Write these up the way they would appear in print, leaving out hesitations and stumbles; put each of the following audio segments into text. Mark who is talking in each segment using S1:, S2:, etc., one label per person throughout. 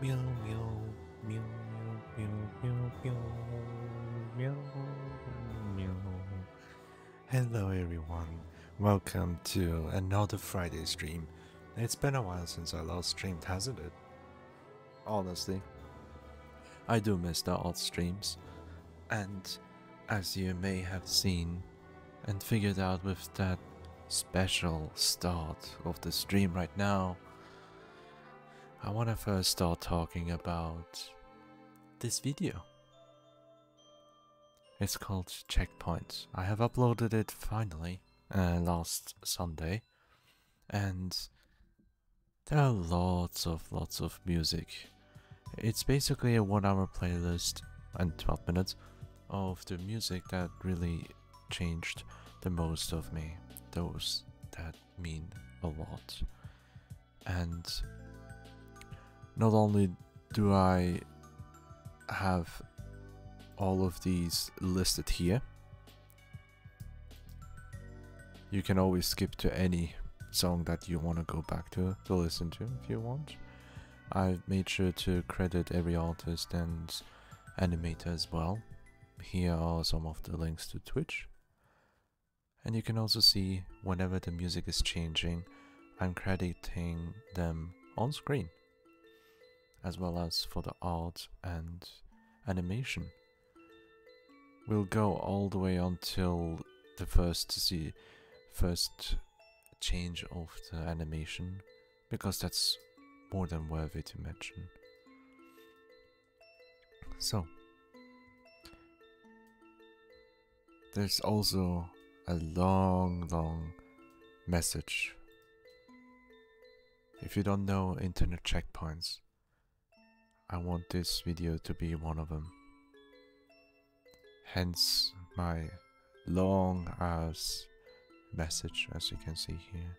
S1: Meow meow meow meow meow meow meow meow. Hello everyone, welcome to another Friday stream. It's been a while since I last streamed, hasn't it? Honestly, I do miss the odd streams, and as you may have seen and figured out with that special start of the stream right now, I want to first start talking about this video. It's called Checkpoint. I have uploaded it finally last Sunday, and there are lots of music. It's basically a 1 hour playlist and 12 minutes of the music that really changed the most of me, those that mean a lot. And not only do I have all of these listed here, you can always skip to any song that you want to go back to listen to if you want. I've made sure to credit every artist and animator as well. Here are some of the links to Twitch. And you can also see whenever the music is changing, I'm crediting them on screen, as well as for the art and animation. We'll go all the way until the first change of the animation, because that's more than worthy to mention. So, there's also a long message. If you don't know internet checkpoints, I want this video to be one of them. Hence my long ass message, as you can see here.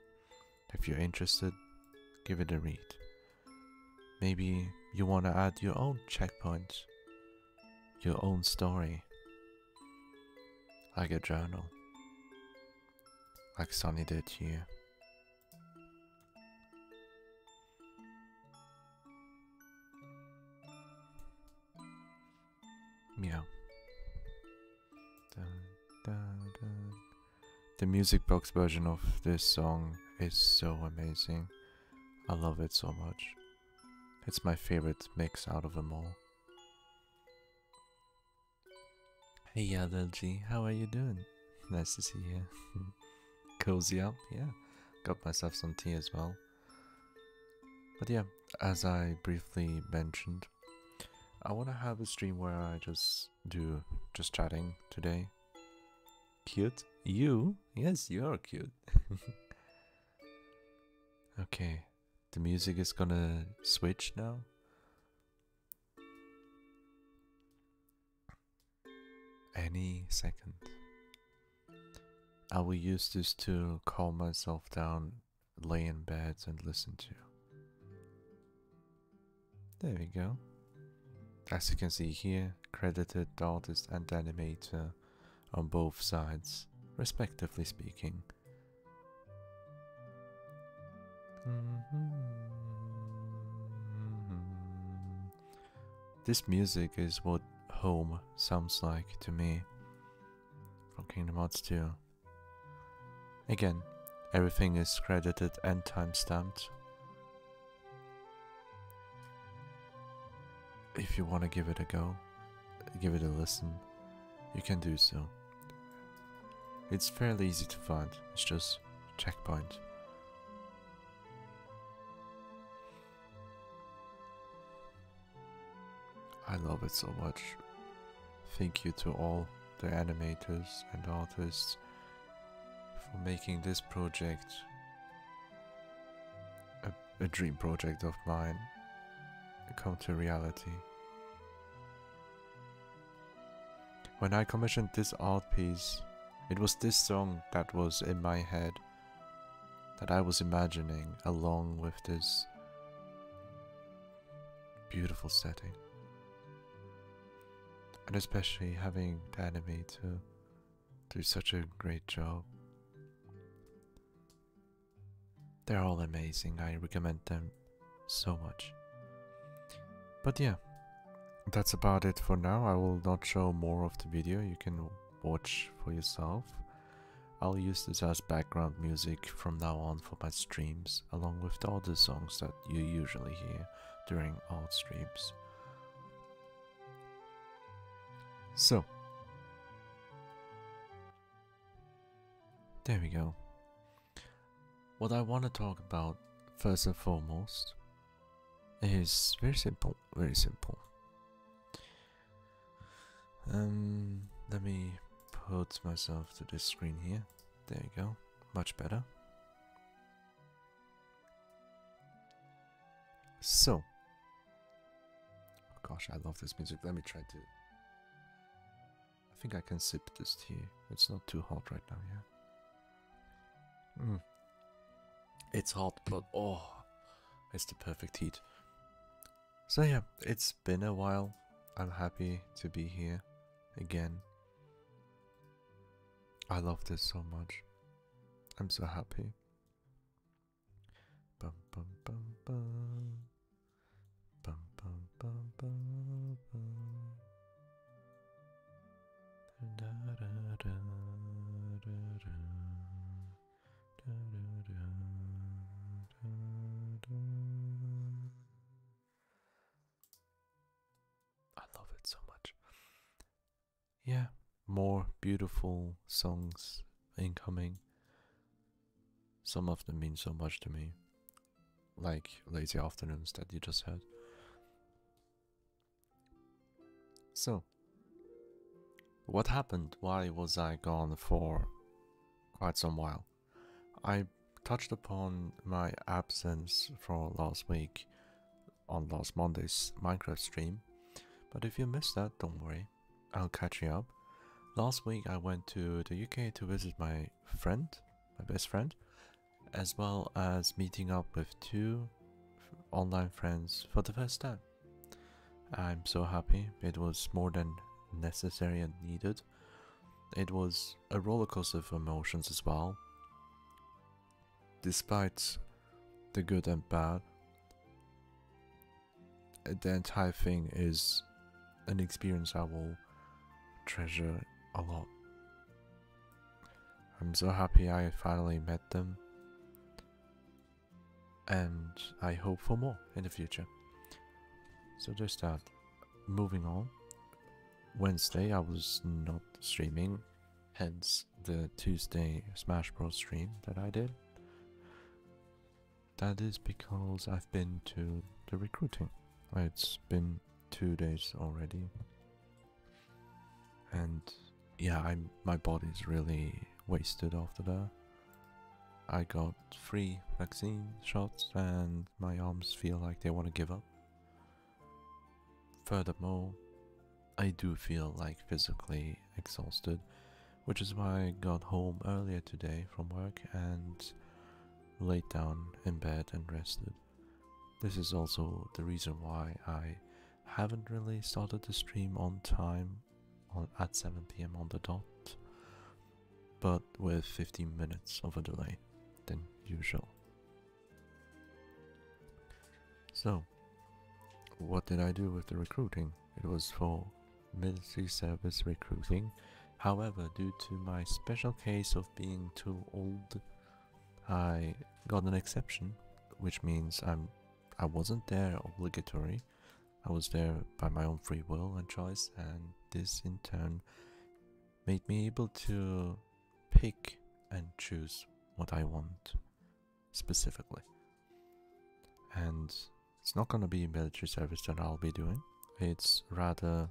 S1: If you're interested, give it a read. Maybe you want to add your own checkpoint, your own story, like a journal, like Sunny did here. Meow. Dun, dun, dun. The music box version of this song is so amazing. I love it so much. It's my favorite mix out of them all. Hey LLG, how are you doing? Nice to see you. Cozy up, yeah. Got myself some tea as well. But yeah, as I briefly mentioned, I want to have a stream where I just chatting today. Cute? You? Yes, you are cute. Okay, the music is gonna switch now. Any second. I will use this to calm myself down, lay in bed and listen to. There we go. As you can see here, credited artist and animator on both sides, respectively speaking. This music is what home sounds like to me from Kingdom Hearts 2. Again, everything is credited and timestamped. If you want to give it a go, give it a listen, you can do so. It's fairly easy to find, it's just checkpoint. I love it so much. Thank you to all the animators and artists for making this project a dream project of mine come to reality. When I commissioned this art piece, it was this song that was in my head, that I was imagining along with this beautiful setting. And especially having the animator do such a great job. They're all amazing, I recommend them so much. But yeah, that's about it for now. I will not show more of the video. You can watch for yourself. I'll use this as background music from now on for my streams, along with the other songs that you usually hear during art streams. So, there we go. What I want to talk about first and foremost is very simple, very simple. Let me put myself to this screen here. There you go, much better. So, oh gosh, I love this music. Let me try to. I think I can sip this tea. It's not too hot right now, yeah. It's hot, but oh, it's the perfect heat. So yeah, it's been a while. I'm happy to be here again. I love this so much. I'm so happy. Bum bum bum bum. Bum bum bum bum bum. Da da da da da da. Da da da da da. I love it so much. Yeah, more beautiful songs incoming. Some of them mean so much to me, like Lazy Afternoons that you just heard. So, what happened? Why was I gone for quite some while? I touched upon my absence for last week on last Monday's Minecraft stream, but if you missed that, don't worry, I'll catch you up. Last week I went to the UK to visit my friend, my best friend, as well as meeting up with 2 online friends for the first time. I'm so happy. It was more than necessary and needed. It was a roller coaster of emotions as well. Despite the good and bad, the entire thing is an experience I will treasure a lot. I'm so happy I finally met them, and I hope for more in the future. So just that. Moving on. Wednesday I was not streaming, hence the Tuesday Smash Bros stream that I did. That is because I've been to the recruiting. It's been 2 days already, and yeah, my body's really wasted after that. I got 3 vaccine shots and my arms feel like they want to give up. Furthermore, I do feel like physically exhausted, which is why I got home earlier today from work and laid down in bed and rested. This is also the reason why I haven't really started the stream on time at 7 PM on the dot, but with 15 minutes of a delay than usual. So, what did I do with the recruiting? It was for military service recruiting. However, due to my special case of being too old, I got an exception, which means I wasn't there obligatory. I was there by my own free will and choice, and this in turn made me able to pick and choose what I want specifically. And it's not gonna be military service that I'll be doing. It's rather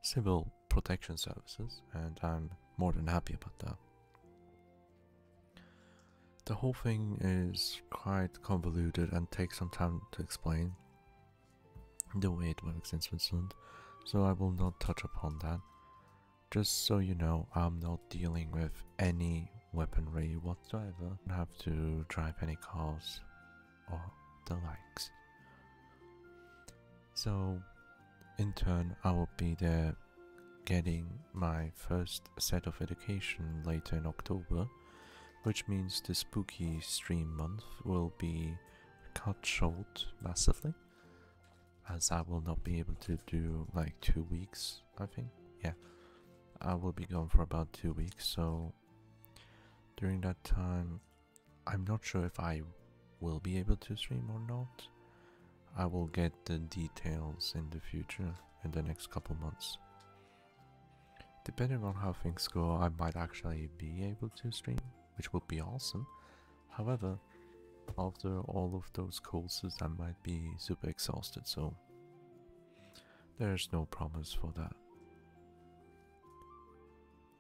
S1: civil protection services, and I'm more than happy about that. The whole thing is quite convoluted and takes some time to explain the way it works in Switzerland, so I will not touch upon that. Just so you know, I'm not dealing with any weaponry whatsoever. I don't have to drive any cars or the likes. So, in turn, I will be there getting my first set of education later in October, which means the spooky stream month will be cut short massively. as I will not be able to do like 2 weeks, I think. Yeah, I will be gone for about 2 weeks, so during that time, I'm not sure if I will be able to stream or not. I will get the details in the future, in the next couple months. Depending on how things go, I might actually be able to stream, which would be awesome. However, after all of those courses, I might be super exhausted, so there's no promise for that.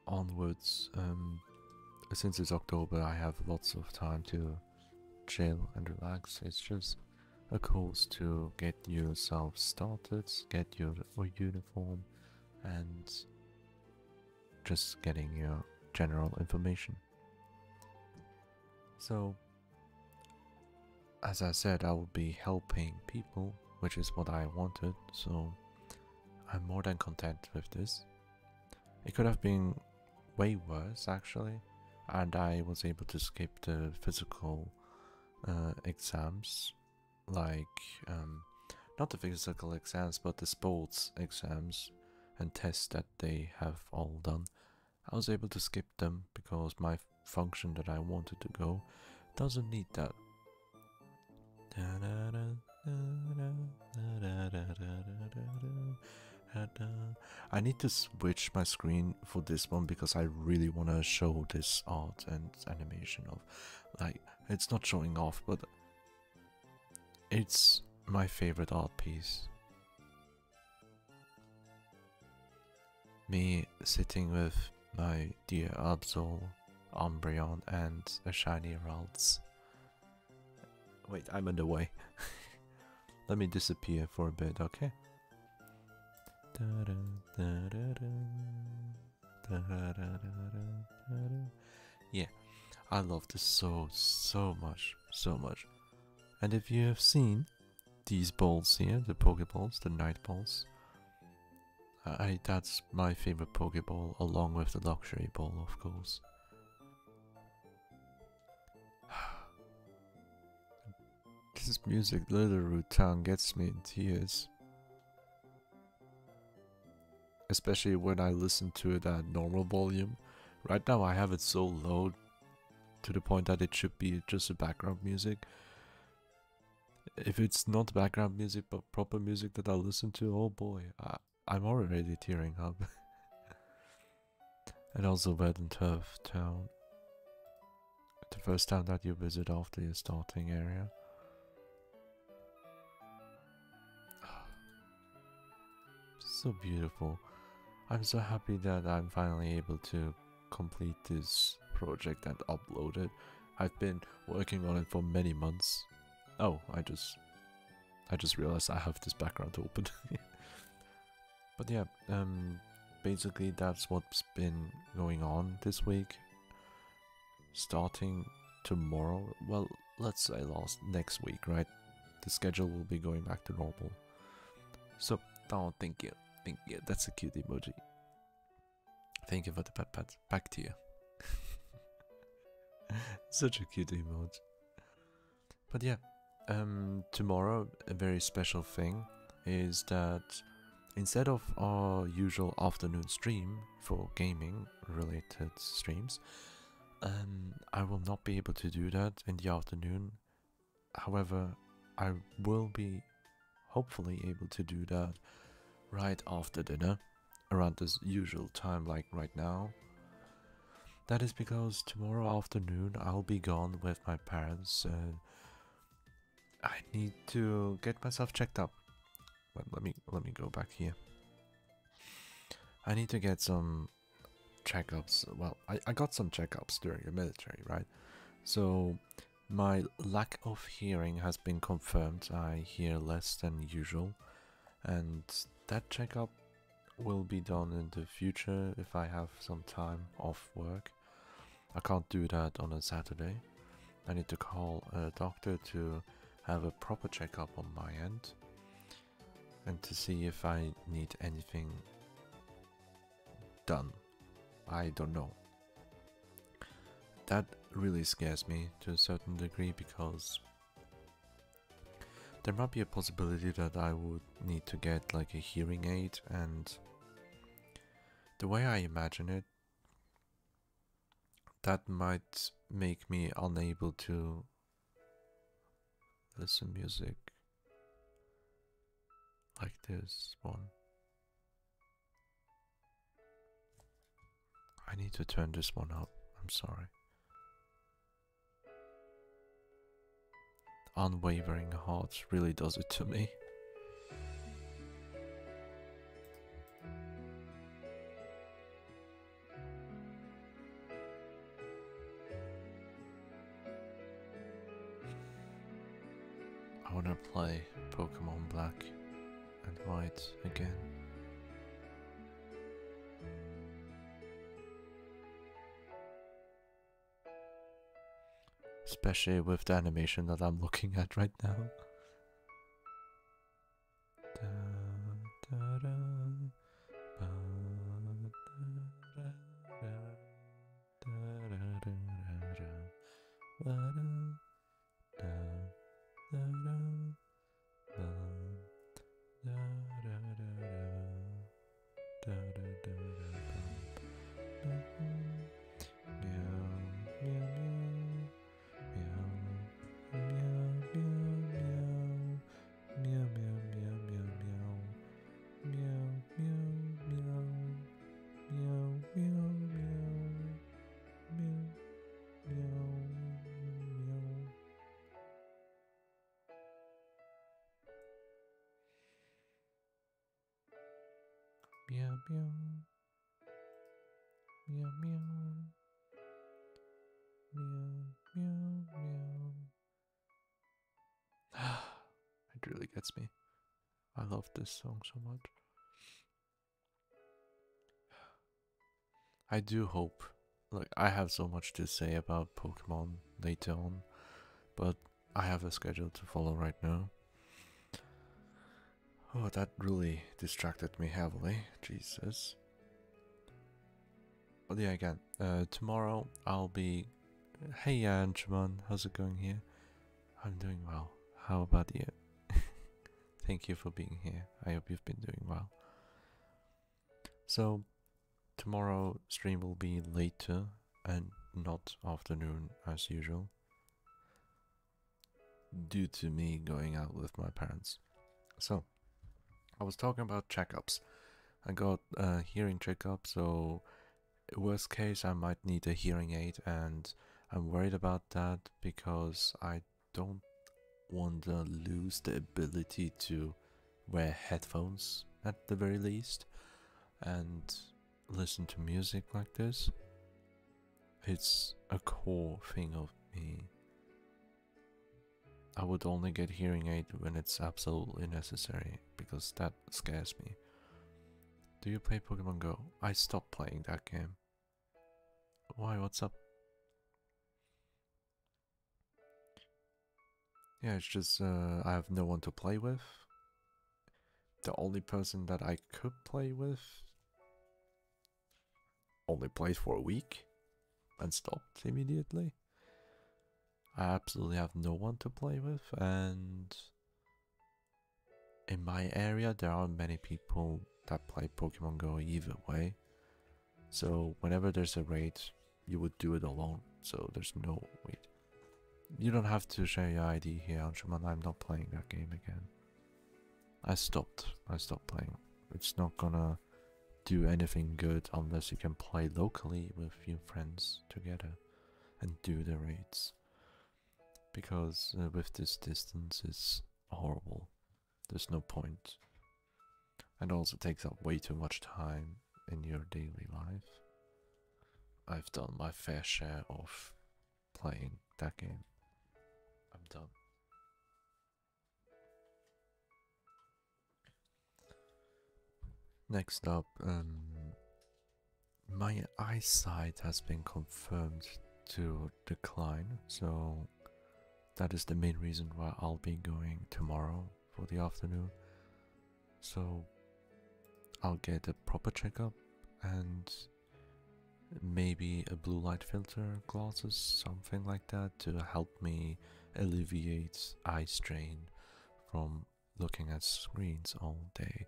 S1: Onwards, since it's October, I have lots of time to chill and relax. It's just a course to get yourself started, get your uniform, and just getting your general information. So, as I said, I will be helping people, which is what I wanted, so I'm more than content with this. It could have been way worse, actually, and I was able to skip the physical exams, like not the physical exams, but the sports exams and tests that they have all done. I was able to skip them because my function that I wanted to go doesn't need that. I need to switch my screen for this one because I really want to show this art and animation of, like, it's not showing off, but it's my favorite art piece. Me sitting with my dear Absol, Umbreon, and a shiny Ralts. Wait, I'm in the way. Let me disappear for a bit, okay? Yeah, I love this so much. And if you have seen these balls here, the Pokeballs, the Night Balls, that's my favorite Pokeball, along with the Luxury Ball, of course. This music, Little Root Town, gets me in tears. Especially when I listen to it at normal volume. Right now I have it so low to the point that it should be just a background music. If it's not background music but proper music that I listen to, oh boy, I'm already tearing up. And also Red and Turf Town. The first town that you visit after your starting area. So beautiful. I'm so happy that I'm finally able to complete this project and upload it. I've been working on it for many months. Oh, I just realized I have this background open. But yeah, basically that's what's been going on this week. Starting tomorrow, well, let's say next week, right? The schedule will be going back to normal. So, oh, thank you. That's a cute emoji. Thank you for the pat. Back to you. Such a cute emoji. But yeah, tomorrow a very special thing is that instead of our usual afternoon stream for gaming related streams, I will not be able to do that in the afternoon. However, I will be hopefully able to do that right after dinner, around this usual time like right now. That is because tomorrow afternoon I'll be gone with my parents. I need to get myself checked up. Well, let me go back here. I need to get some checkups. Well, I got some checkups during the military, right? So my lack of hearing has been confirmed. I hear less than usual, and that checkup will be done in the future if I have some time off work. I can't do that on a Saturday. I need to call a doctor to have a proper checkup on my end and to see if I need anything done. I don't know. That really scares me to a certain degree because There might be a possibility that I would need to get like a hearing aid, and the way I imagine it, that might make me unable to listen music like this one. I need to turn this one up, I'm sorry. Unwavering heart really does it to me. I wanna play Pokémon Black and White again. Especially with the animation that I'm looking at right now. Meow meow. Meow meow. Meow meow meow. It really gets me. I love this song so much. I do hope, like, I have so much to say about Pokemon later on, but I have a schedule to follow right now. Oh, that really distracted me heavily. Jesus. But yeah, again, tomorrow I'll be... Hey Anjuman, how's it going here? I'm doing well. How about you? Thank you for being here. I hope you've been doing well. So, tomorrow stream will be later and not afternoon as usual, due to me going out with my parents. So, I was talking about checkups. I got a hearing checkup, so worst case I might need a hearing aid, and I'm worried about that because I don't want to lose the ability to wear headphones at the very least and listen to music like this. It's a core thing of me. I would only get hearing aid when it's absolutely necessary, because that scares me. Do you play Pokemon Go? I stopped playing that game. Why, what's up? Yeah, it's just I have no one to play with. The only person that I could play with only played for a week and stopped immediately. I absolutely have no one to play with, and in my area there aren't many people that play Pokemon Go either way. So whenever there's a raid, you would do it alone. So there's no wait. You don't have to share your ID here, Anshuman. I'm not playing that game again. I stopped playing. It's not gonna do anything good unless you can play locally with your friends together and do the raids. Because with this distance it's horrible. There's no point. And also takes up way too much time in your daily life. I've done my fair share of playing that game. I'm done. Next up, my eyesight has been confirmed to decline, so that is the main reason why I'll be going tomorrow for the afternoon. So I'll get a proper checkup and maybe a blue light filter glasses, something like that, to help me alleviate eye strain from looking at screens all day,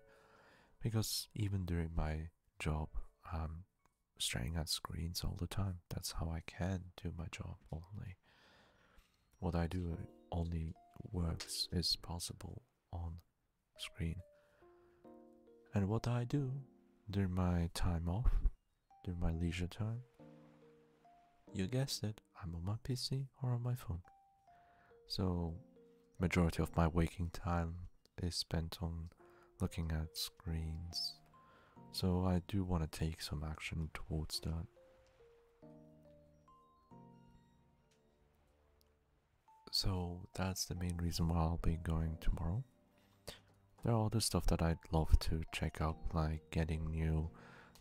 S1: because even during my job, I'm staring at screens all the time. That's how I can do my job only. What I do only works is possible on screen. And what I do during my time off, during my leisure time, you guessed it, I'm on my PC or on my phone. So, majority of my waking time is spent on looking at screens. So I do want to take some action towards that. So that's the main reason why I'll be going tomorrow. There are other stuff that I'd love to check out, like getting new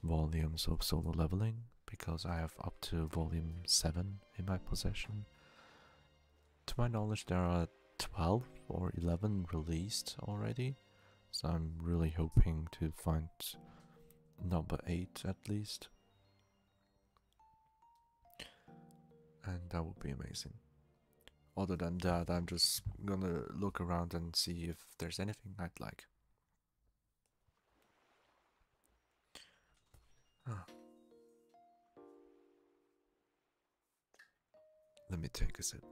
S1: volumes of solo leveling, because I have up to volume 7 in my possession. To my knowledge, there are 12 or 11 released already, so I'm really hoping to find number 8 at least. And that would be amazing. Other than that, I'm just gonna look around and see if there's anything I'd like. Let me take a sip.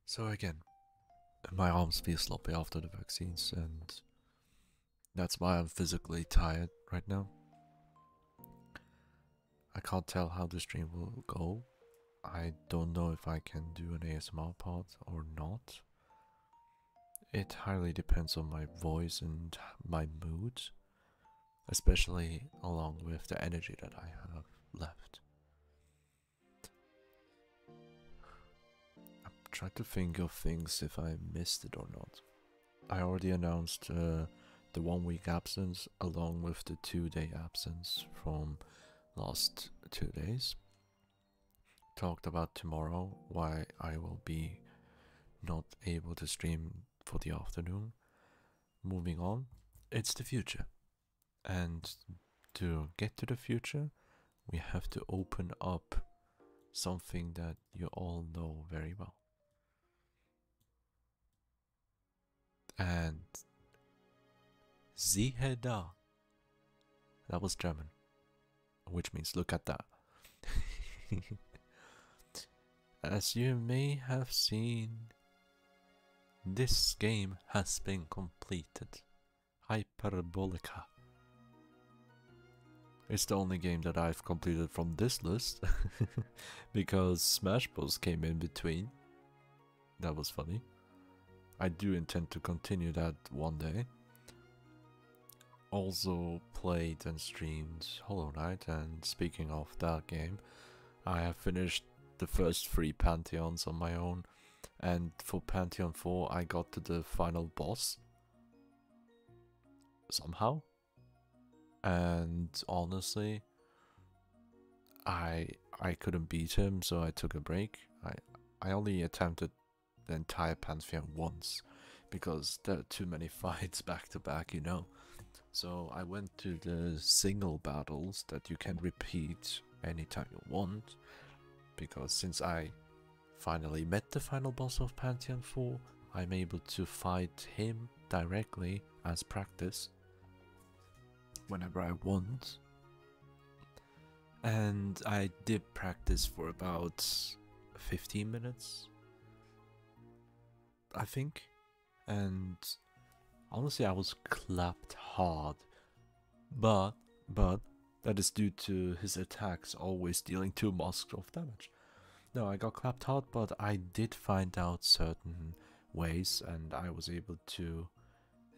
S1: So again, my arms feel sloppy after the vaccines, and that's why I'm physically tired right now. I can't tell how the stream will go. I don't know if I can do an ASMR part or not. It highly depends on my voice and my mood, especially along with the energy that I have left. I'm trying to think of things if I missed it or not. I already announced the 1 week absence along with the 2-day absence from last 2 days. Talked about tomorrow, why I will be not able to stream for the afternoon. Moving on, it's the future. And to get to the future, we have to open up something that you all know very well. And siehe da. That was German, which means look at that. As you may have seen, this game has been completed. Hyperbolica. It's the only game that I've completed from this list, because Smash Bros came in between. That was funny. I do intend to continue that one day. Also played and streamed Hollow Knight, and speaking of that game, I have finished the first 3 Pantheons on my own, and for Pantheon 4 I got to the final boss somehow, and honestly I couldn't beat him, so I took a break. I only attempted the entire Pantheon once because there are too many fights back to back, you know. So I went to the single battles that you can repeat anytime you want, because since I finally met the final boss of Pantheon 4, I'm able to fight him directly as practice whenever I want. And I did practice for about 15 minutes, I think, and honestly I was clapped hard, but that is due to his attacks always dealing 2 masks of damage. No, I got clapped hard, but I did find out certain ways, and I was able to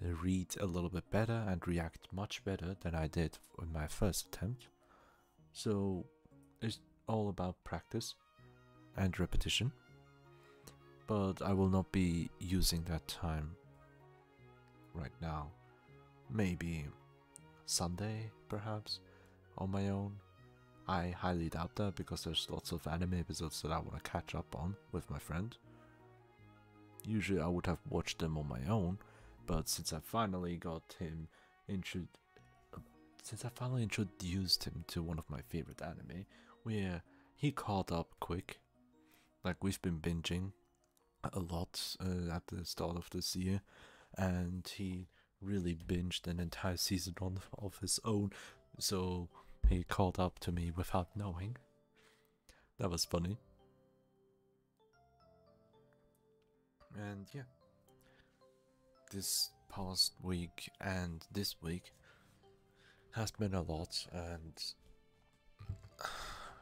S1: read a little bit better and react much better than I did in my first attempt. So it's all about practice and repetition, but I will not be using that time right now. Maybe Sunday, perhaps, on my own. I highly doubt that, because there's lots of anime episodes that I want to catch up on with my friend. Usually I would have watched them on my own, but since I finally introduced him to one of my favorite anime, he caught up quick. Like, we've been binging a lot at the start of this year, and he really binged an entire season of his own, so he caught up to me without knowing. That was funny. And yeah, this past week and this week has been a lot, and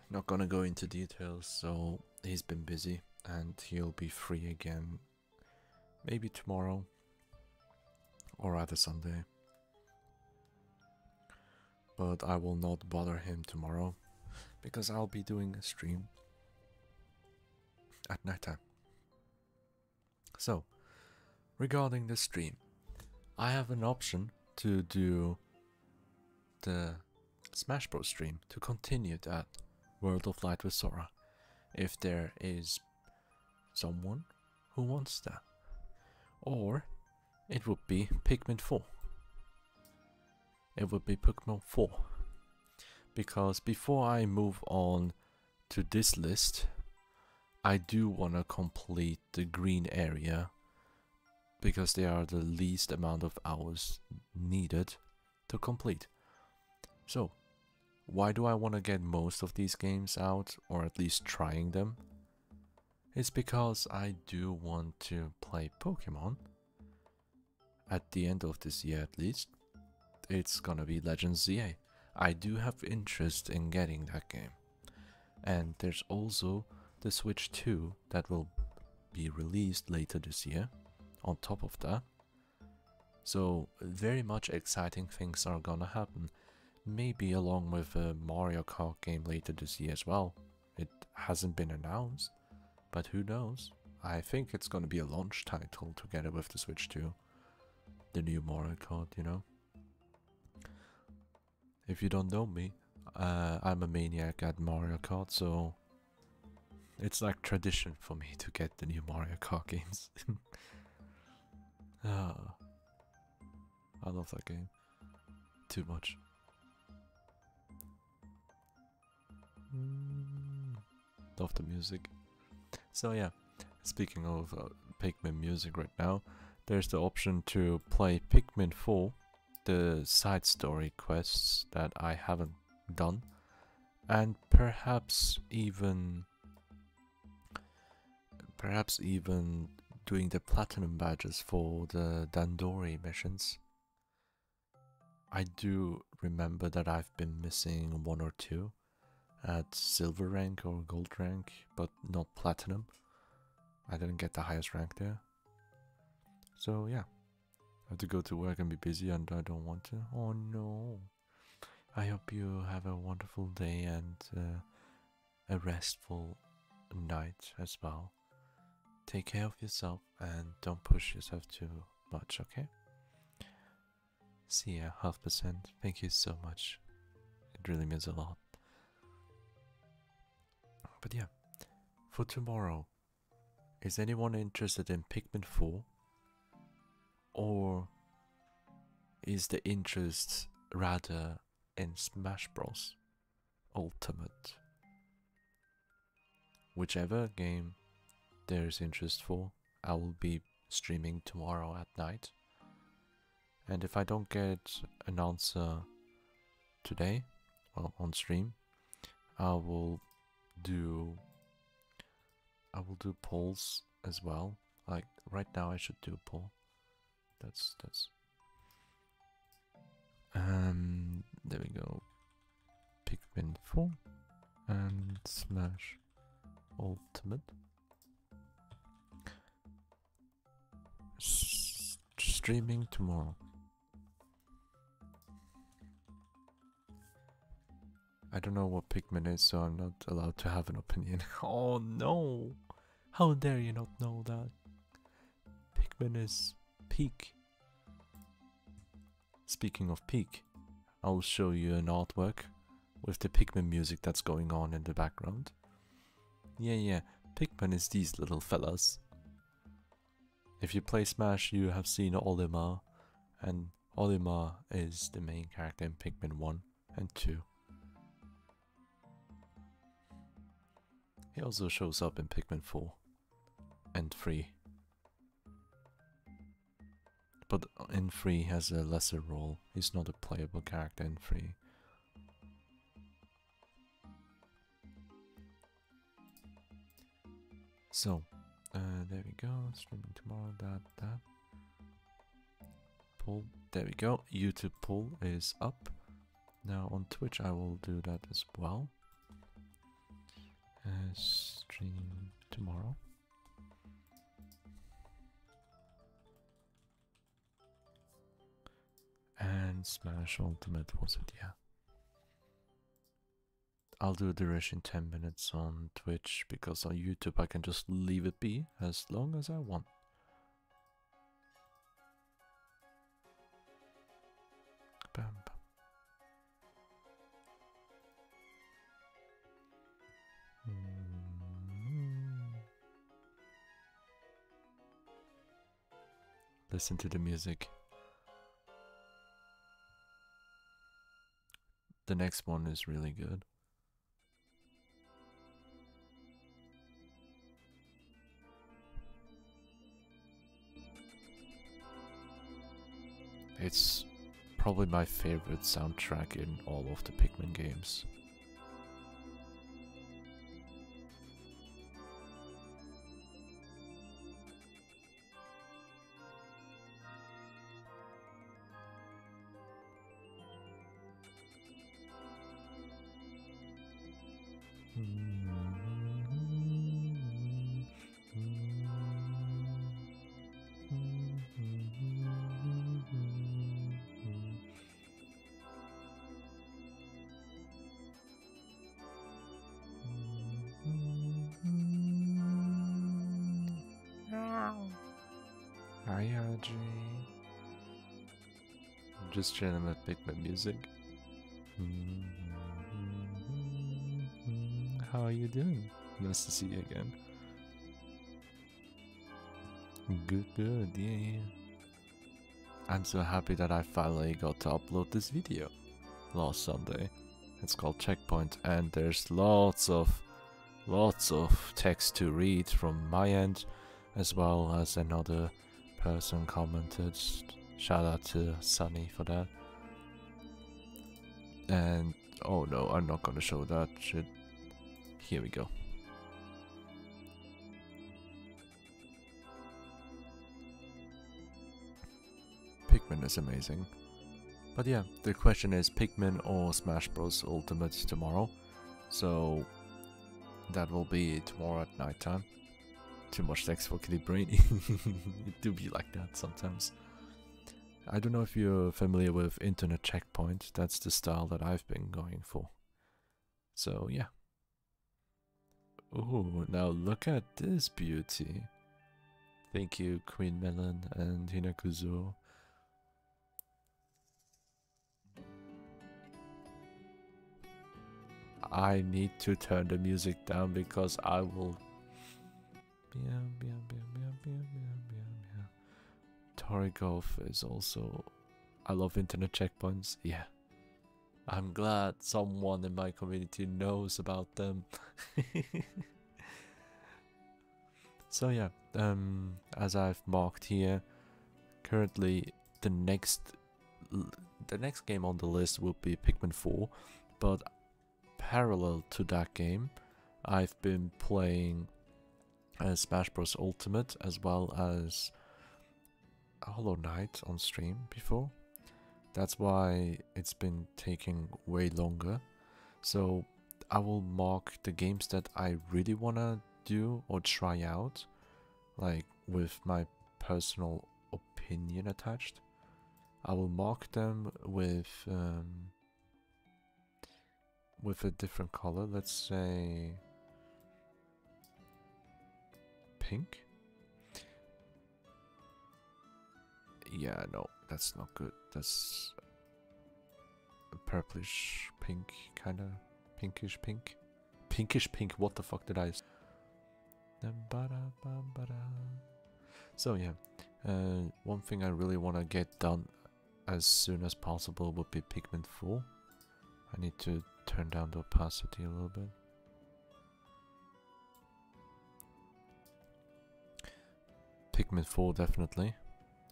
S1: not gonna go into details, so he's been busy and he'll be free again maybe tomorrow or either Sunday. But I will not bother him tomorrow because I'll be doing a stream at nighttime. So, regarding the stream, I have an option to do the Smash Bros stream, to continue that World of Light with Sora, if there is someone who wants that. Or it would be Pikmin 4. It would be Pokemon 4. Because before I move on to this list, I do want to complete the green area, because they are the least amount of hours needed to complete. So, why do I want to get most of these games out, or at least trying them? It's because I do want to play Pokémon at the end of this year at least. It's gonna be Legends ZA. I do have interest in getting that game. And there's also the Switch 2 that will be released later this year on top of that. So very much exciting things are gonna happen. Maybe along with a Mario Kart game later this year as well. It hasn't been announced, but who knows? I think it's gonna be a launch title together with the Switch 2. The new Mario Kart, you know? If you don't know me, I'm a maniac at Mario Kart, so it's like tradition for me to get the new Mario Kart games. I love that game too much. Love the music. So yeah, speaking of Pikmin music right now, there's the option to play Pikmin 4, the side story quests that I haven't done, and perhaps even doing the platinum badges for the Dandori missions. I do remember that I've been missing one or two at silver rank or gold rank, but not platinum. I didn't get the highest rank there. So yeah, I have to go to work and be busy, and I don't want to. Oh no. I hope you have a wonderful day and a restful night as well. Take care of yourself and don't push yourself too much, okay? See ya, 0.5%. Thank you so much. It really means a lot. But yeah, for tomorrow, is anyone interested in Pikmin 4? Or is the interest rather in Smash Bros. Ultimate? Whichever game there is interest for, I will be streaming tomorrow at night. And if I don't get an answer today, well, on stream, I will do polls as well. Like right now I should do a poll. That's there we go. Pikmin 4 and Smash Ultimate. Streaming tomorrow. I don't know what Pikmin is, so I'm not allowed to have an opinion. Oh no! How dare you not know that? Pikmin is Peak. Speaking of Peak, I'll show you an artwork with the Pikmin music that's going on in the background. Yeah, Pikmin is these little fellas. If you play Smash, you have seen Olimar, and Olimar is the main character in Pikmin 1 and 2. He also shows up in Pikmin 4 and 3. But in 3 he has a lesser role. He's not a playable character in 3. So, there we go. Streaming tomorrow. That. Poll. There we go. YouTube poll is up. Now on Twitch I will do that as well. Stream tomorrow. And Smash Ultimate was it, yeah. I'll do the rest in 10 minutes on Twitch, because on YouTube I can just leave it be as long as I want. Bam, bam. Listen to the music. The next one is really good. It's probably my favorite soundtrack in all of the Pikmin games. Hi, Audrey. I'm just chilling with Pikmin music. How are you doing? Nice to see you again. Good, yeah. I'm so happy that I finally got to upload this video last Sunday. It's called Checkpoint, and there's lots of text to read from my end, as well as another person commented. Shout out to Sunny for that. And oh no, I'm not gonna show that shit. Here we go. Pikmin is amazing. But yeah, the question is Pikmin or Smash Bros. Ultimate tomorrow. So that will be tomorrow at night time. Too much text for Kitty Brain. It do be like that sometimes. I don't know if you're familiar with Internet Checkpoint. That's the style that I've been going for. So yeah. Oh, now look at this beauty. Thank you, Queen Melon and Hinakuzo. I need to turn the music down because I will. Tori Golf is also. I love Internet Checkpoints. Yeah. I'm glad someone in my community knows about them. So yeah, as I've marked here, currently the next game on the list will be Pikmin 4, but parallel to that game, I've been playing Smash Bros. Ultimate as well as Hollow Knight on stream before. That's why it's been taking way longer. So I will mark the games that I really wanna do or try out, like with my personal opinion attached. I will mark them with a different color. Let's say pink. Yeah, no, that's not good. That's a purplish pink, kind of pinkish pink. Pinkish pink, what the fuck did I say? So yeah, one thing I really want to get done as soon as possible would be Pikmin 4. I need to turn down the opacity a little bit. Pikmin 4 definitely.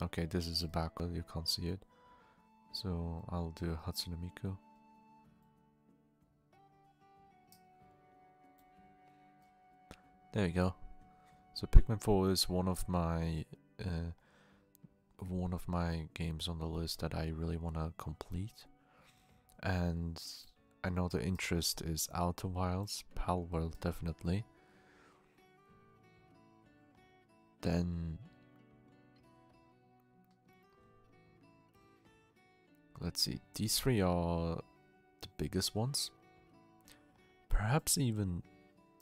S1: Okay, this is a backward, you can't see it. So I'll do Hatsune Miku. There you go. So Pikmin 4 is one of my games on the list that I really want to complete. And I know the interest is Outer Wilds, Palworld definitely. Then let's see, these three are the biggest ones. Perhaps even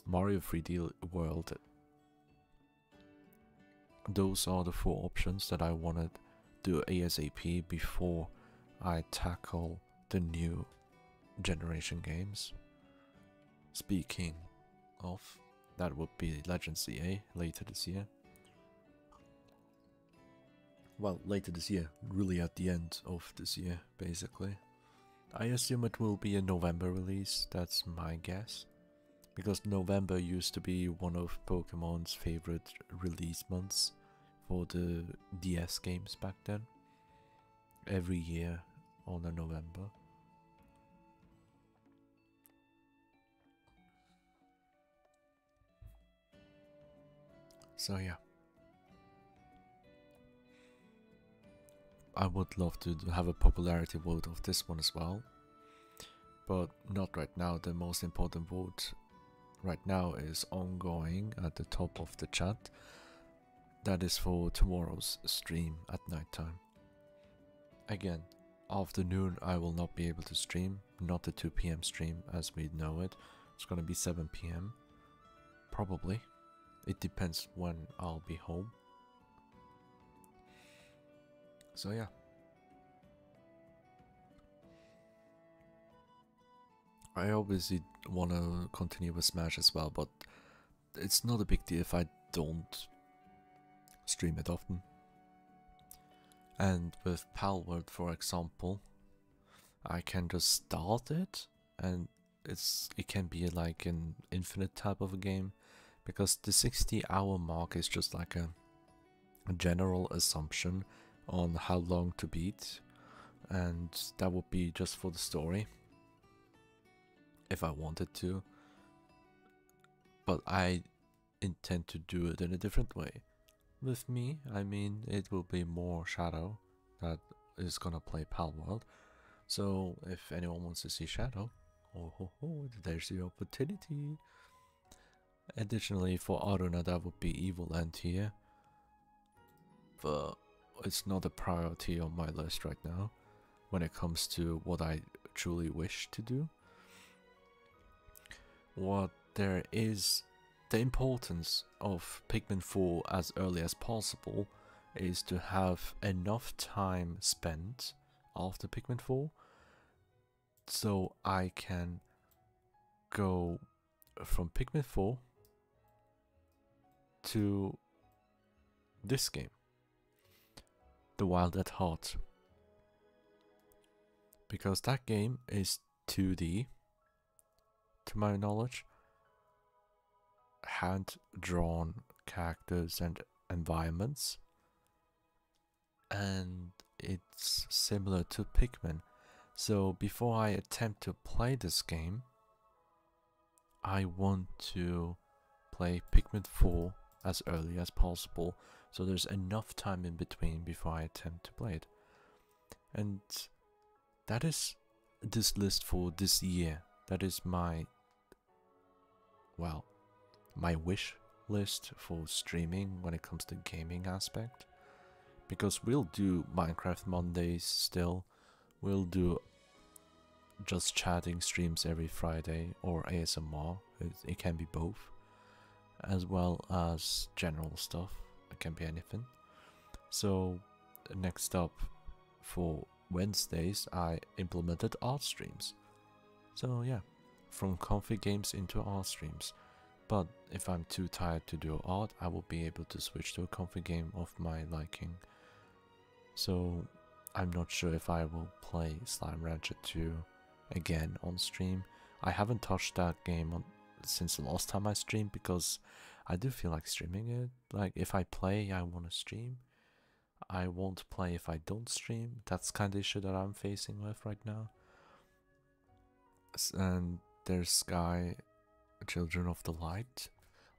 S1: Mario 3D World. Those are the 4 options that I want to do ASAP before I tackle the new generation games. Speaking of, that would be Legends CA later this year. Well, later this year, really at the end of this year, basically. I assume it will be a November release, that's my guess. Because November used to be one of Pokemon's favorite release months for the DS games back then. Every year on a November. So yeah. I would love to have a popularity vote of this one as well. But not right now. The most important vote right now is ongoing at the top of the chat. That is for tomorrow's stream at nighttime. Again, afternoon I will not be able to stream, not the 2 PM stream as we know it. It's gonna be 7 PM. Probably. It depends when I'll be home. So yeah. I obviously want to continue with Smash as well, but it's not a big deal if I don't stream it often. And with Palworld, for example, I can just start it, and it can be like an infinite type of a game, because the 60-hour mark is just like a general assumption on how long to beat, and that would be just for the story if I wanted to, but I intend to do it in a different way. With me, I mean, it will be more Shadow that is gonna play Palworld. So if anyone wants to see Shadow, there's the opportunity. Additionally, for Aruna, that would be Evil End here, but it's not a priority on my list right now when it comes to what I truly wish to do. What there is, the importance of Pikmin 4 as early as possible is to have enough time spent after Pikmin 4 so I can go from Pikmin 4 to this game, The Wild at Heart, because that game is 2D to my knowledge, hand-drawn characters and environments, and it's similar to Pikmin. So before I attempt to play this game, I want to play Pikmin 4 as early as possible, so there's enough time in between before I attempt to play it. And that is this list for this year. That is my, well, my wish list for streaming when it comes to gaming aspect. Because we'll do Minecraft Mondays still, we'll do just chatting streams every Friday, or ASMR, it can be both, as well as general stuff, it can be anything. So next up for Wednesdays I implemented art streams. So yeah, from comfy games into art streams. But if I'm too tired to do art, I will be able to switch to a comfy game of my liking. So I'm not sure if I will play Slime Rancher 2 again on stream. I haven't touched that game since the last time I streamed, because I do feel like streaming it. Like if I play, I want to stream. I won't play if I don't stream. That's kind of issue that I'm facing with right now. And there's Sky, Children of the Light.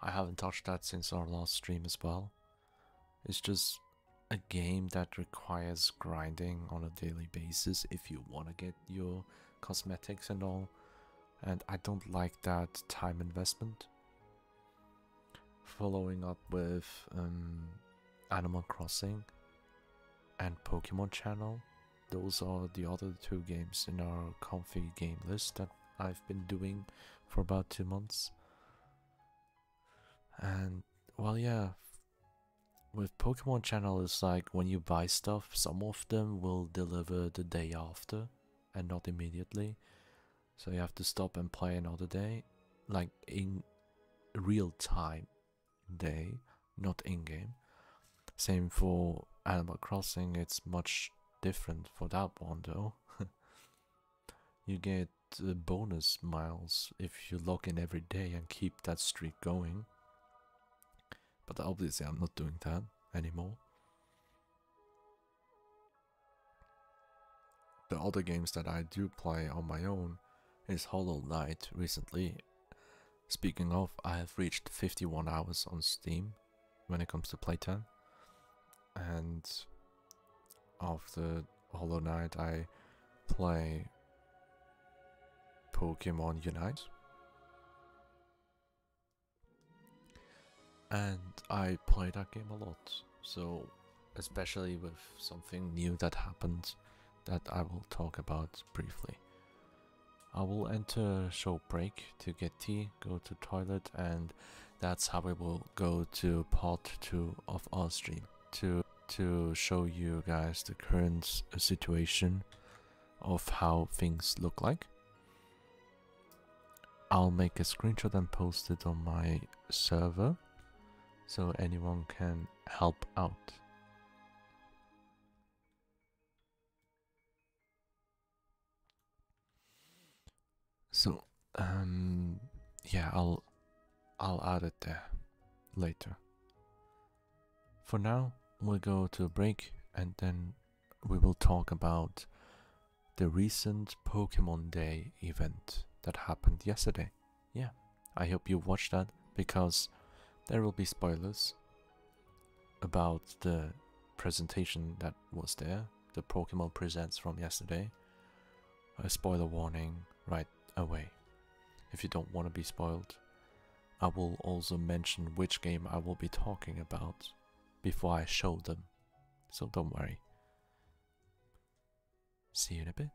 S1: I haven't touched that since our last stream as well. It's just a game that requires grinding on a daily basis if you want to get your cosmetics and all. And I don't like that time investment. Following up with Animal Crossing and Pokemon Channel. Those are the other two games in our comfy game list that I've been doing for about 2 months. And well, yeah, with Pokemon Channel, it's like when you buy stuff, some of them will deliver the day after and not immediately. So you have to stop and play another day, like in real time day, not in game. Same for Animal Crossing, it's much different for that one though. You get bonus miles if you log in every day and keep that streak going. But obviously I'm not doing that anymore. The other games that I do play on my own is Hollow Knight recently. Speaking of, I have reached 51 hours on Steam when it comes to playtime. And after Hollow Knight I play Pokémon Unite. And I play that game a lot, so especially with something new that happened that I will talk about briefly. I will enter short break to get tea, go to toilet, and that's how we will go to part 2 of our stream to show you guys the current situation of how things look like. I'll make a screenshot and post it on my server so anyone can help out. So, yeah, I'll add it there later. For now, we'll go to a break and then we will talk about the recent Pokemon Day event that happened yesterday. Yeah, I hope you watched that because there will be spoilers about the presentation that was there, the Pokemon Presents from yesterday. A spoiler warning right away. If you don't want to be spoiled, I will also mention which game I will be talking about before I show them, so don't worry. See you in a bit.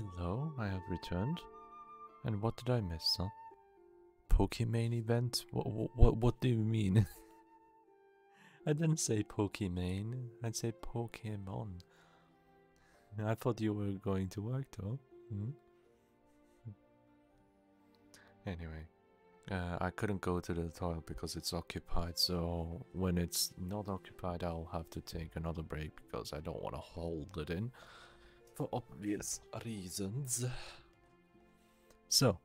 S1: Hello, I have returned. And what did I miss, huh? Pokemon event? What do you mean? I didn't say Pokemon, I said Pokemon. I thought you were going to work though. Hmm? Anyway, I couldn't go to the toilet because it's occupied, so when it's not occupied, I'll have to take another break because I don't want to hold it in for obvious reasons. So,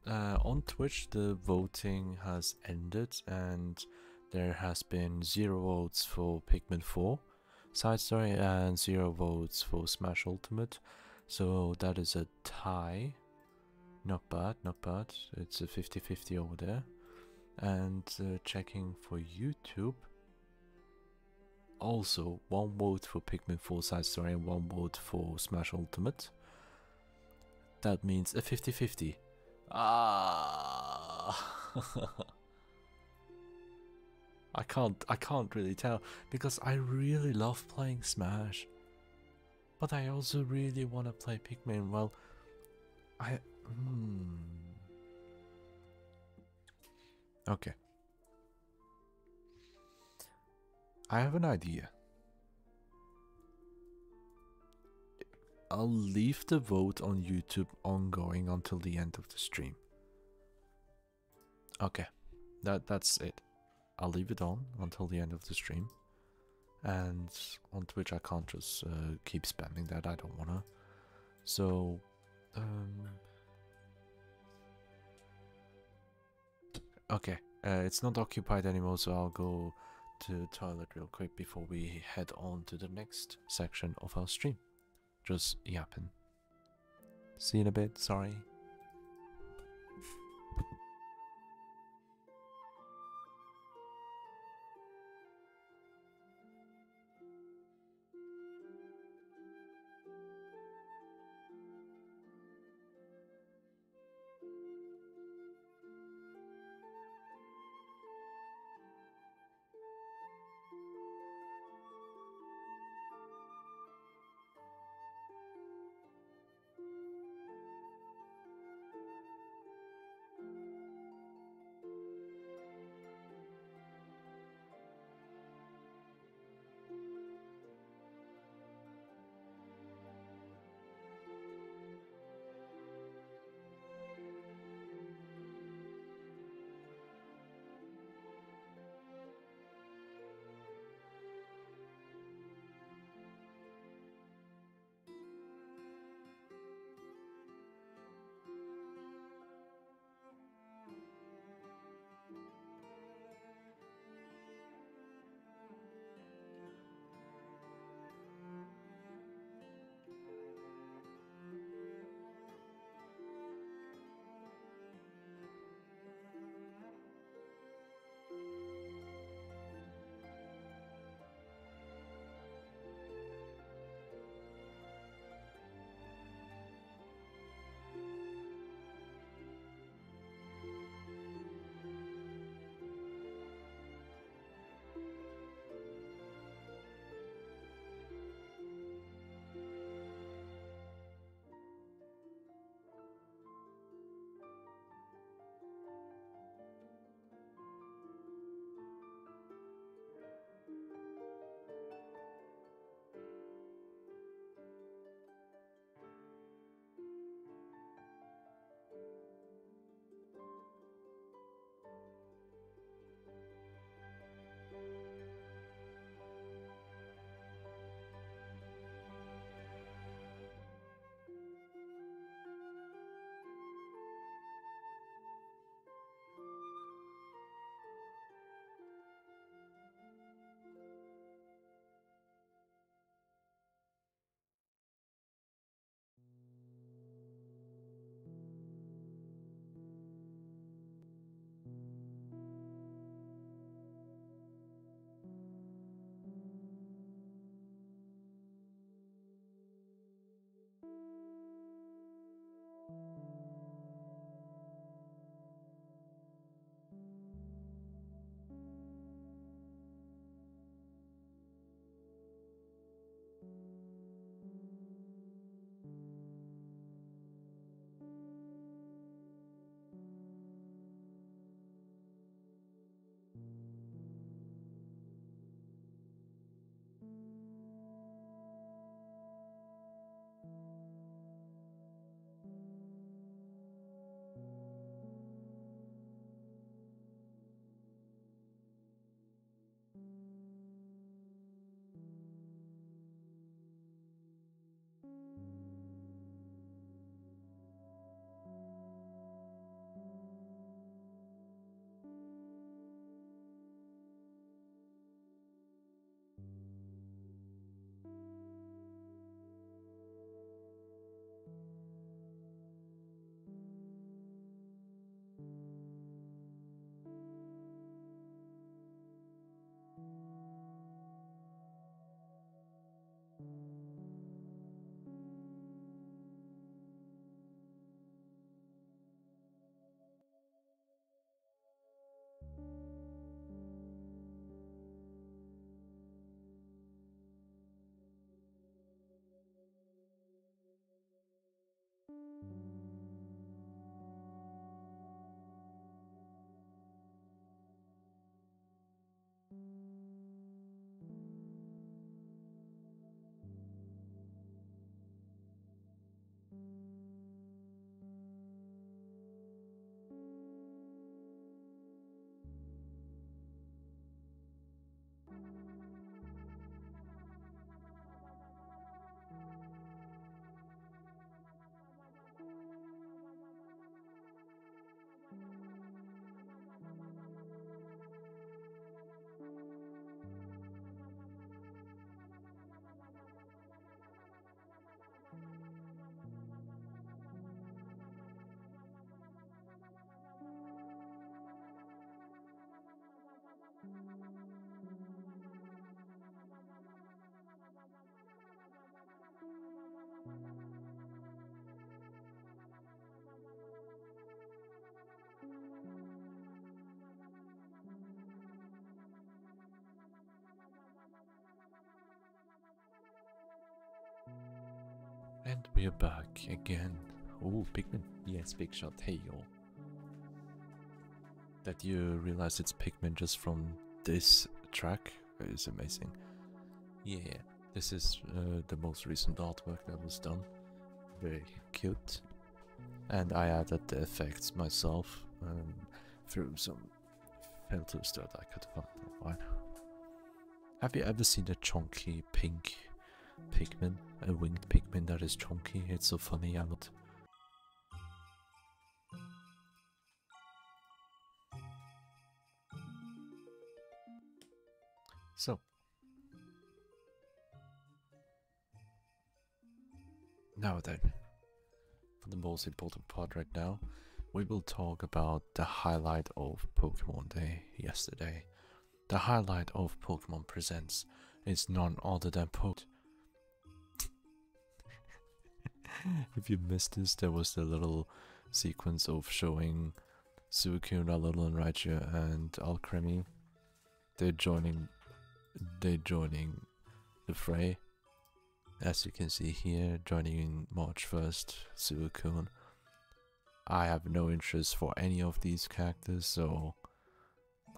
S1: on Twitch, the voting has ended and there has been 0 votes for Pikmin 4 side story and 0 votes for Smash Ultimate. So that is a tie. Not bad, not bad. It's a 50-50 over there. And checking for YouTube. Also, 1 vote for Pikmin 4 side story and 1 vote for Smash Ultimate. That means a 50-50. Ah. I can't really tell because I really love playing Smash. But I also really want to play Pikmin. Well, Okay. I have an idea. I'll leave the vote on YouTube ongoing until the end of the stream. Okay, that's it. I'll leave it on until the end of the stream. And on Twitch I can't just keep spamming that, I don't wanna. So, okay, it's not occupied anymore, so I'll go to the toilet real quick before we head on to the next section of our stream. Just yapping. See you in a bit, sorry. And we're back again. Oh, Pikmin. Yes, big shot. Hey, yo. That you realize it's Pikmin just from this track is amazing. Yeah, this is the most recent artwork that was done. Very cute. And I added the effects myself through some filters that I could find online. Have you ever seen a chunky pink Pikmin? A winged Pikmin that is chunky? It's so funny, I love. So, now then, for the most important part right now, we will talk about the highlight of Pokemon Day yesterday. The highlight of Pokemon Presents is none other than If you missed this, there was the little sequence of showing Suicune, Alolan Raichu, and Alcremie. They're joining the fray. As you can see here, joining in March 1st, Suicune. I have no interest for any of these characters, so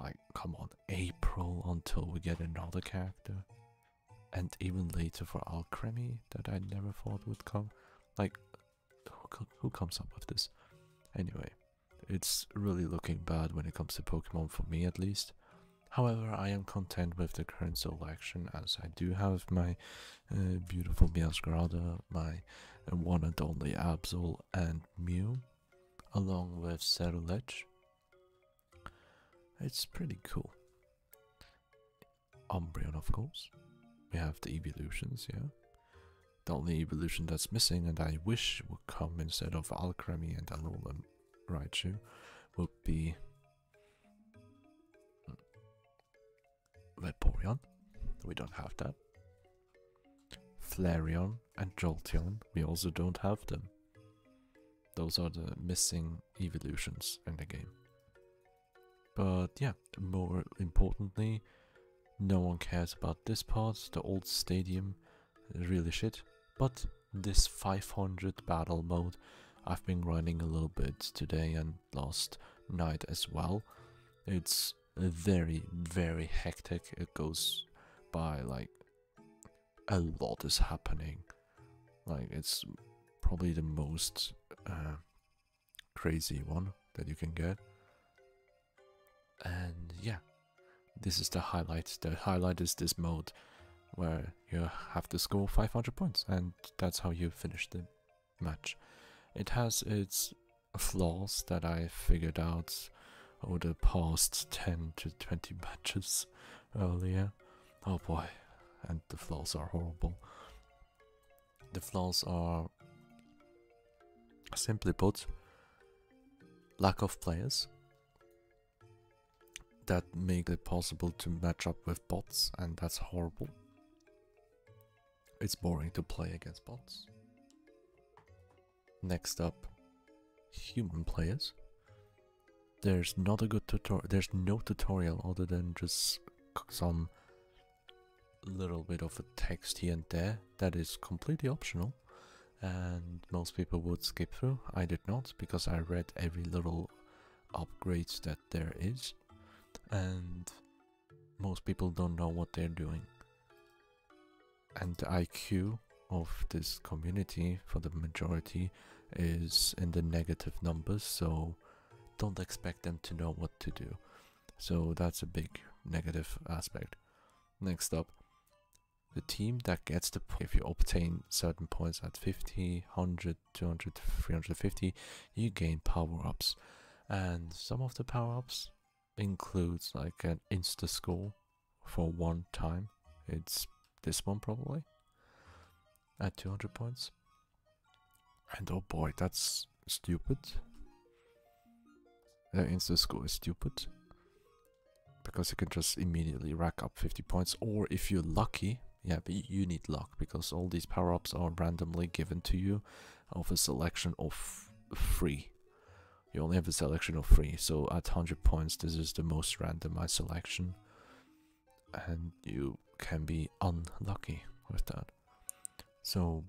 S1: like, come on, April until we get another character. And even later for Alcremie, that I never thought would come. Like, who comes up with this? Anyway, it's really looking bad when it comes to Pokemon, for me at least. However, I am content with the current selection, as I do have my beautiful Meowscarada, my one and only Absol and Mew, along with Cerulege. It's pretty cool. Umbreon, of course. We have the evolutions, yeah. The only evolution that's missing, and I wish would come instead of Alcremie and Alolan Raichu, would be Vaporeon. We don't have that. Flareon and Jolteon, we also don't have them. Those are the missing evolutions in the game. But yeah, more importantly, no one cares about this part. The old stadium is really shit. But this 500 battle mode, I've been running a little bit today and last night as well. It's very, very hectic. It goes by like a lot is happening. Like, it's probably the most crazy one that you can get. And yeah, this is the highlight. The highlight is this mode where you have to score 500 points, and that's how you finish the match. It has its flaws that I figured out over the past 10 to 20 matches earlier. Oh boy, and the flaws are horrible. The flaws are, simply put, lack of players that make it possible to match up with bots, and that's horrible. It's boring to play against bots. Next up, human players. There's not a good tutorial. There's no tutorial other than just some little bit of a text here and there that is completely optional, and most people would skip through. I did not, because I read every little upgrade that there is, and most people don't know what they're doing. And the IQ of this community, for the majority, is in the negative numbers, so don't expect them to know what to do. So that's a big negative aspect. Next up, the team that gets the if you obtain certain points at 50, 100, 200, 350, you gain power-ups. And some of the power-ups includes like an insta score for one time. It's this one probably at 200 points. And oh boy, that's stupid. The insta score is stupid because you can just immediately rack up 50 points, or if you're lucky, yeah, but you need luck because all these power-ups are randomly given to you of a selection of 3. You only have a selection of 3, so at 100 points this is the most randomized selection, and you can be unlucky with that. So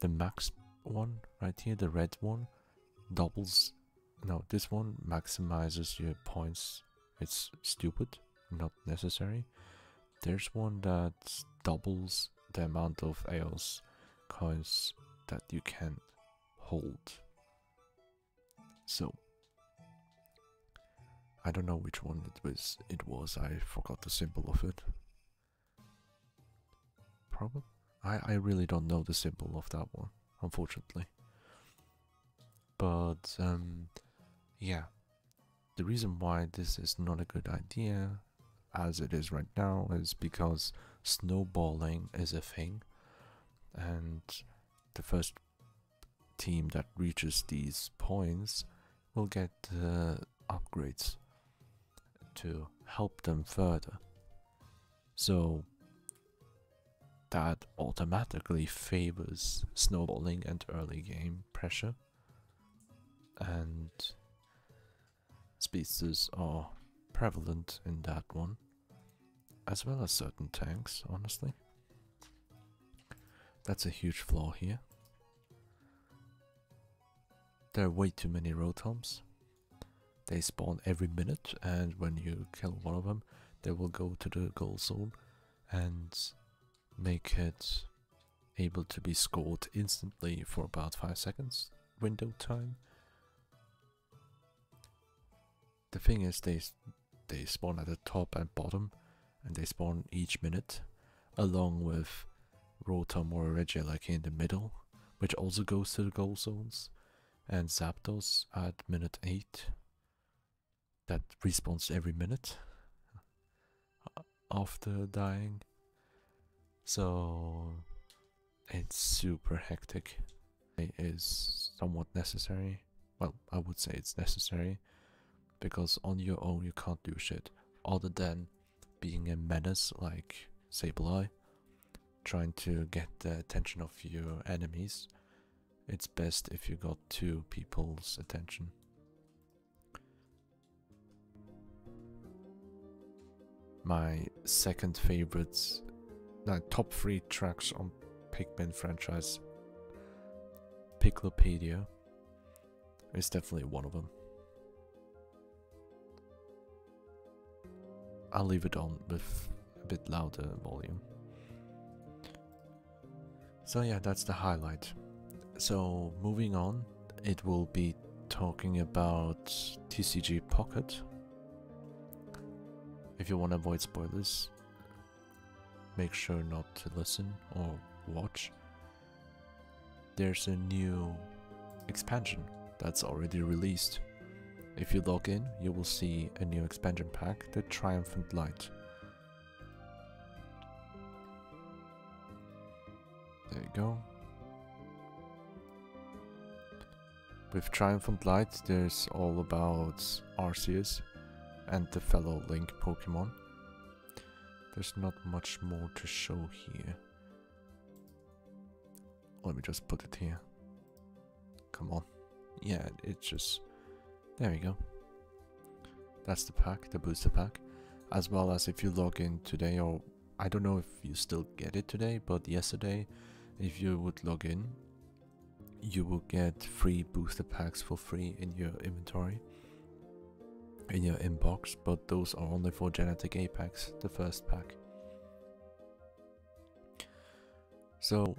S1: the max one right here, the red one, doubles. No, this one maximizes your points. It's stupid, not necessary. There's one that doubles the amount of AOS coins that you can hold. So I don't know which one it was. I forgot the symbol of it. Probably. I really don't know the symbol of that one, unfortunately. But yeah, the reason why this is not a good idea as it is right now is because snowballing is a thing, and the first team that reaches these points will get upgrades to help them further. So that automatically favors snowballing and early game pressure, and speedsters are prevalent in that one, as well as certain tanks, honestly. That's a huge flaw here. There are way too many rotoms. They spawn every minute, and when you kill one of them, they will go to the goal zone and make it able to be scored instantly for about 5 seconds window time. The thing is, they spawn at the top and bottom, and they spawn each minute, along with Rotom or Regia like in the middle, which also goes to the goal zones, and Zapdos at minute 8, that respawns every minute after dying. So it's super hectic. It is somewhat necessary. Well, I would say it's necessary, because on your own you can't do shit other than being a menace like Sableye, trying to get the attention of your enemies. It's best if you got 2 people's attention. My second favorite, top 3 tracks on Pikmin franchise, Piclopedia, is definitely one of them. I'll leave it on with a bit louder volume. So yeah, that's the highlight. So moving on, it will be talking about TCG Pocket. If you want to avoid spoilers, make sure not to listen or watch. There's a new expansion that's already released. If you log in, you will see a new expansion pack, the Triumphant Light. There you go. With Triumphant Light, there's all about Arceus and the fellow Link Pokemon. There's not much more to show here. Let me just put it here. Come on. Yeah, it's just... There we go. That's the pack, the booster pack. As well as if you log in today, or I don't know if you still get it today, but yesterday, if you would log in, you will get 3 booster packs for free in your inventory, in your inbox, but those are only for Genetic Apex, the first pack. So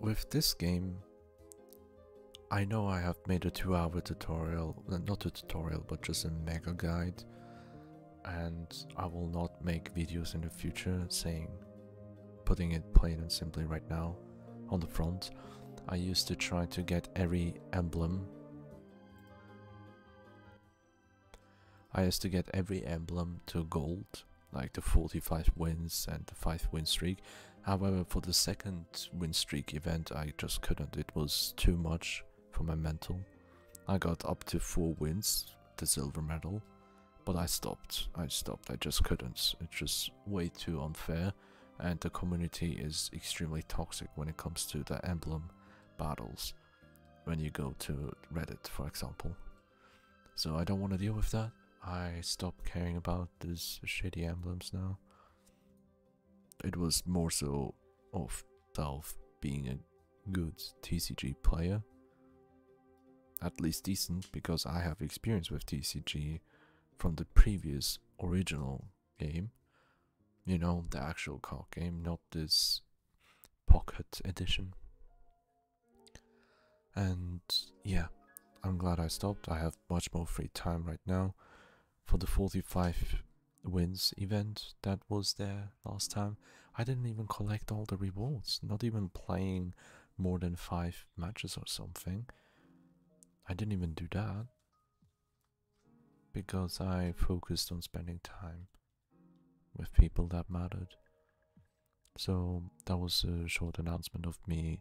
S1: with this game, I know I have made a 2-hour tutorial, not a tutorial, but just a mega guide, and I will not make videos in the future putting it plain and simply right now on the front. I used to try to get every emblem. To gold, like the 45 wins and the 5 win streak. However, for the second win streak event, I just couldn't. It was too much for my mental. I got up to 4 wins, the silver medal, but I stopped. I just couldn't. It's just way too unfair, and the community is extremely toxic when it comes to the emblem battles when you go to Reddit, for example. So I don't want to deal with that. I stopped caring about these shitty emblems now. It was more so of self being a good TCG player. At least decent, because I have experience with TCG from the previous original game. You know, the actual card game, not this pocket edition. And yeah, I'm glad I stopped. I have much more free time right now. For the 45 wins event that was there last time, I didn't even collect all the rewards, not even playing more than 5 matches or something. I didn't even do that because I focused on spending time with people that mattered. So that was a short announcement of me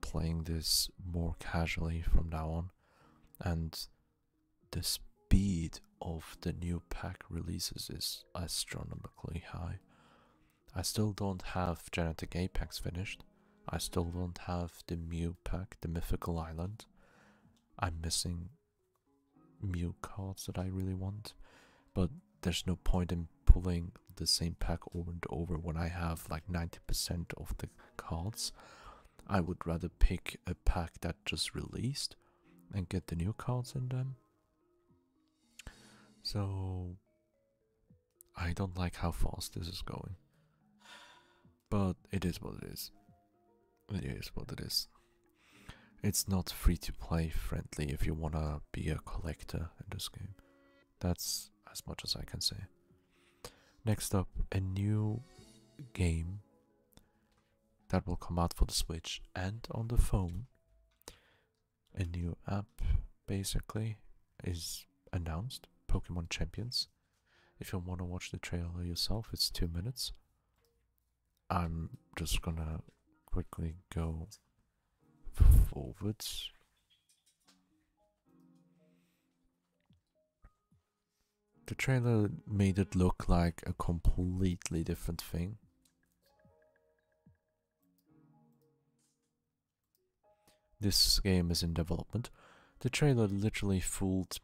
S1: playing this more casually from now on, and the speed of the new pack releases is astronomically high. I still don't have Genetic Apex finished. I still don't have the Mew pack, the Mythical Island. I'm missing Mew cards that I really want, but there's no point in pulling the same pack over and over when I have like 90% of the cards. I would rather pick a pack that just released and get the new cards in them. So I don't like how fast this is going, but it is what it is. It is what it is. It's not free to play friendly if you wanna be a collector in this game. That's as much as I can say. Next up, a new game that will come out for the Switch and on the phone. A new app basically is announced, Pokémon Champions. If you want to watch the trailer yourself, it's 2 minutes. I'm just gonna quickly go forwards. The trailer made it look like a completely different thing. This game is in development. The trailer literally fooled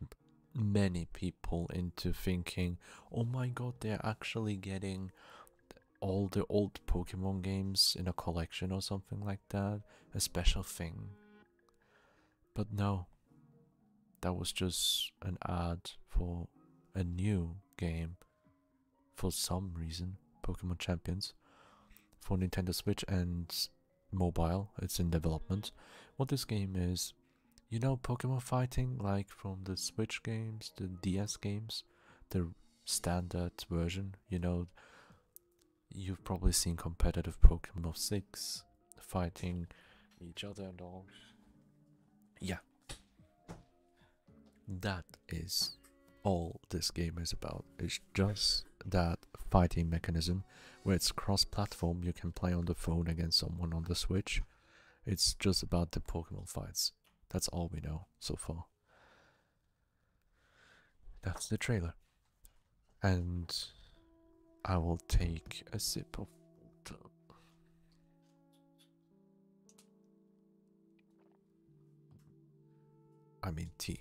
S1: many people into thinking, oh my god, they're actually getting all the old Pokemon games in a collection or something like that, a special thing. But no, that was just an ad for a new game for some reason, Pokemon Champions, for Nintendo Switch and mobile. It's in development. What this game is, you know, Pokemon fighting, like from the Switch games, the DS games, the standard version, you know, you've probably seen competitive Pokemon of 6 fighting each other and all. Yeah, that is all this game is about. It's just that fighting mechanism where it's cross-platform. You can play on the phone against someone on the Switch. It's just about the Pokemon fights. That's all we know so far. That's the trailer. And I will take a sip of water. I mean tea.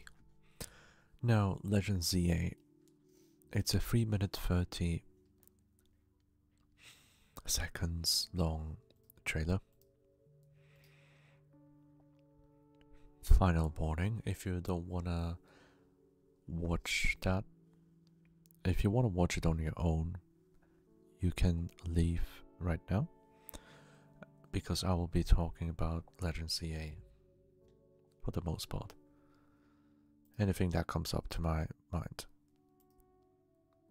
S1: Now, Legend ZA. It's a 3-minute 30 seconds long trailer. Final warning, if you don't wanna watch that, if you wanna watch it on your own, you can leave right now, because I will be talking about Legend CA for the most part. Anything that comes up to my mind.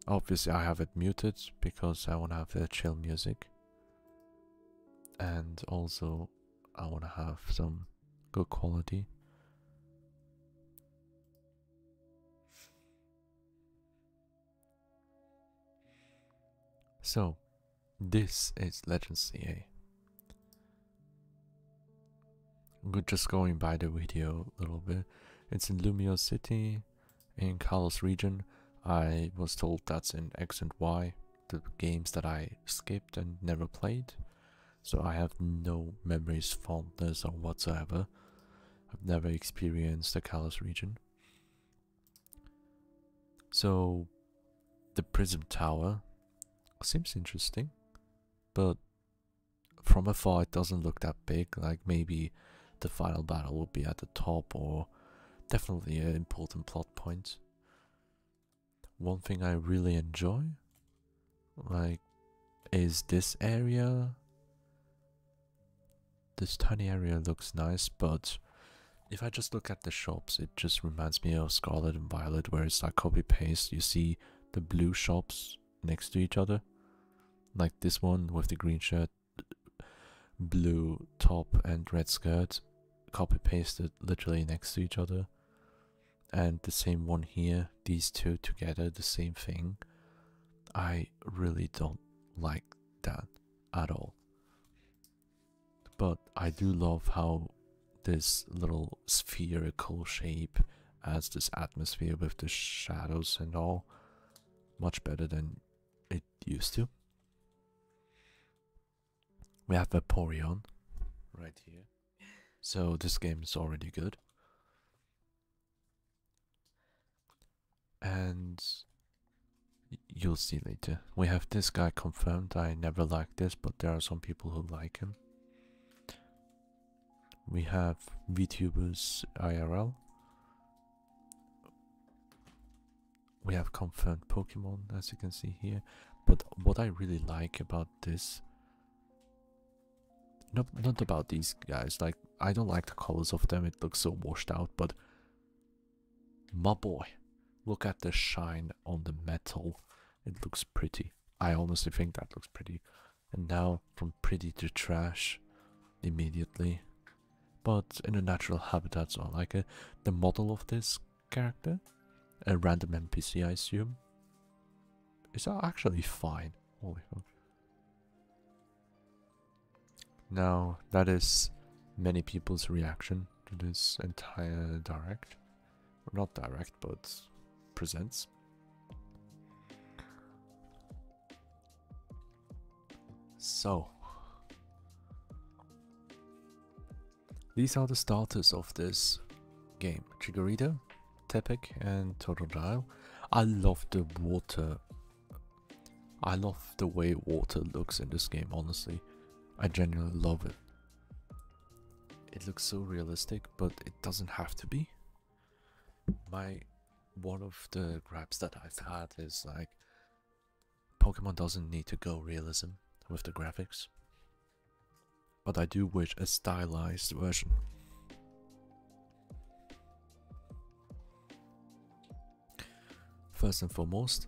S1: Obviously, I have it muted because I want to have the chill music, and also I want to have some good quality. So, this is Legend CA. We're just going by the video a little bit. It's in Lumio City, in Kalos region. I was told that's in X and Y, the games that I skipped and never played. So I have no memories, fondness or whatsoever. I've never experienced the Kalos region. So the Prism Tower seems interesting, but from afar it doesn't look that big. Like maybe the final battle will be at the top, or definitely an important plot point. One thing I really enjoy, like, is this area. This tiny area looks nice, but if I just look at the shops, it just reminds me of Scarlet and Violet, where it's like copy paste. You see the blue shops next to each other, like this one with the green shirt, blue top and red skirt, copy pasted literally next to each other. And the same one here, these two together, the same thing. I really don't like that at all. But I do love how this little spherical shape adds this atmosphere with the shadows and all. Much better than it used to. We have Vaporeon right here. So this game is already good. And you'll see later. We have this guy confirmed. I never liked this, but there are some people who like him. We have VTubers IRL. We have confirmed Pokémon, as you can see here. But what I really like about this, not about these guys, like, I don't like the colors of them, it looks so washed out, but my boy, look at the shine on the metal. It looks pretty. I honestly think that looks pretty. And now from pretty to trash immediately. But in a natural habitat, so I like it. The model of this character, a random NPC I assume, is actually fine. Holy fuck. Now, that is many people's reaction to this entire direct. Not direct, but presents. So, these are the starters of this game. Chikorita, Tepig, and Totodile. I love the water. I love the way water looks in this game, honestly. I genuinely love it. It looks so realistic, but it doesn't have to be. One of the gripes that I've had is like, Pokemon doesn't need to go realism with the graphics. But I do wish a stylized version. First and foremost,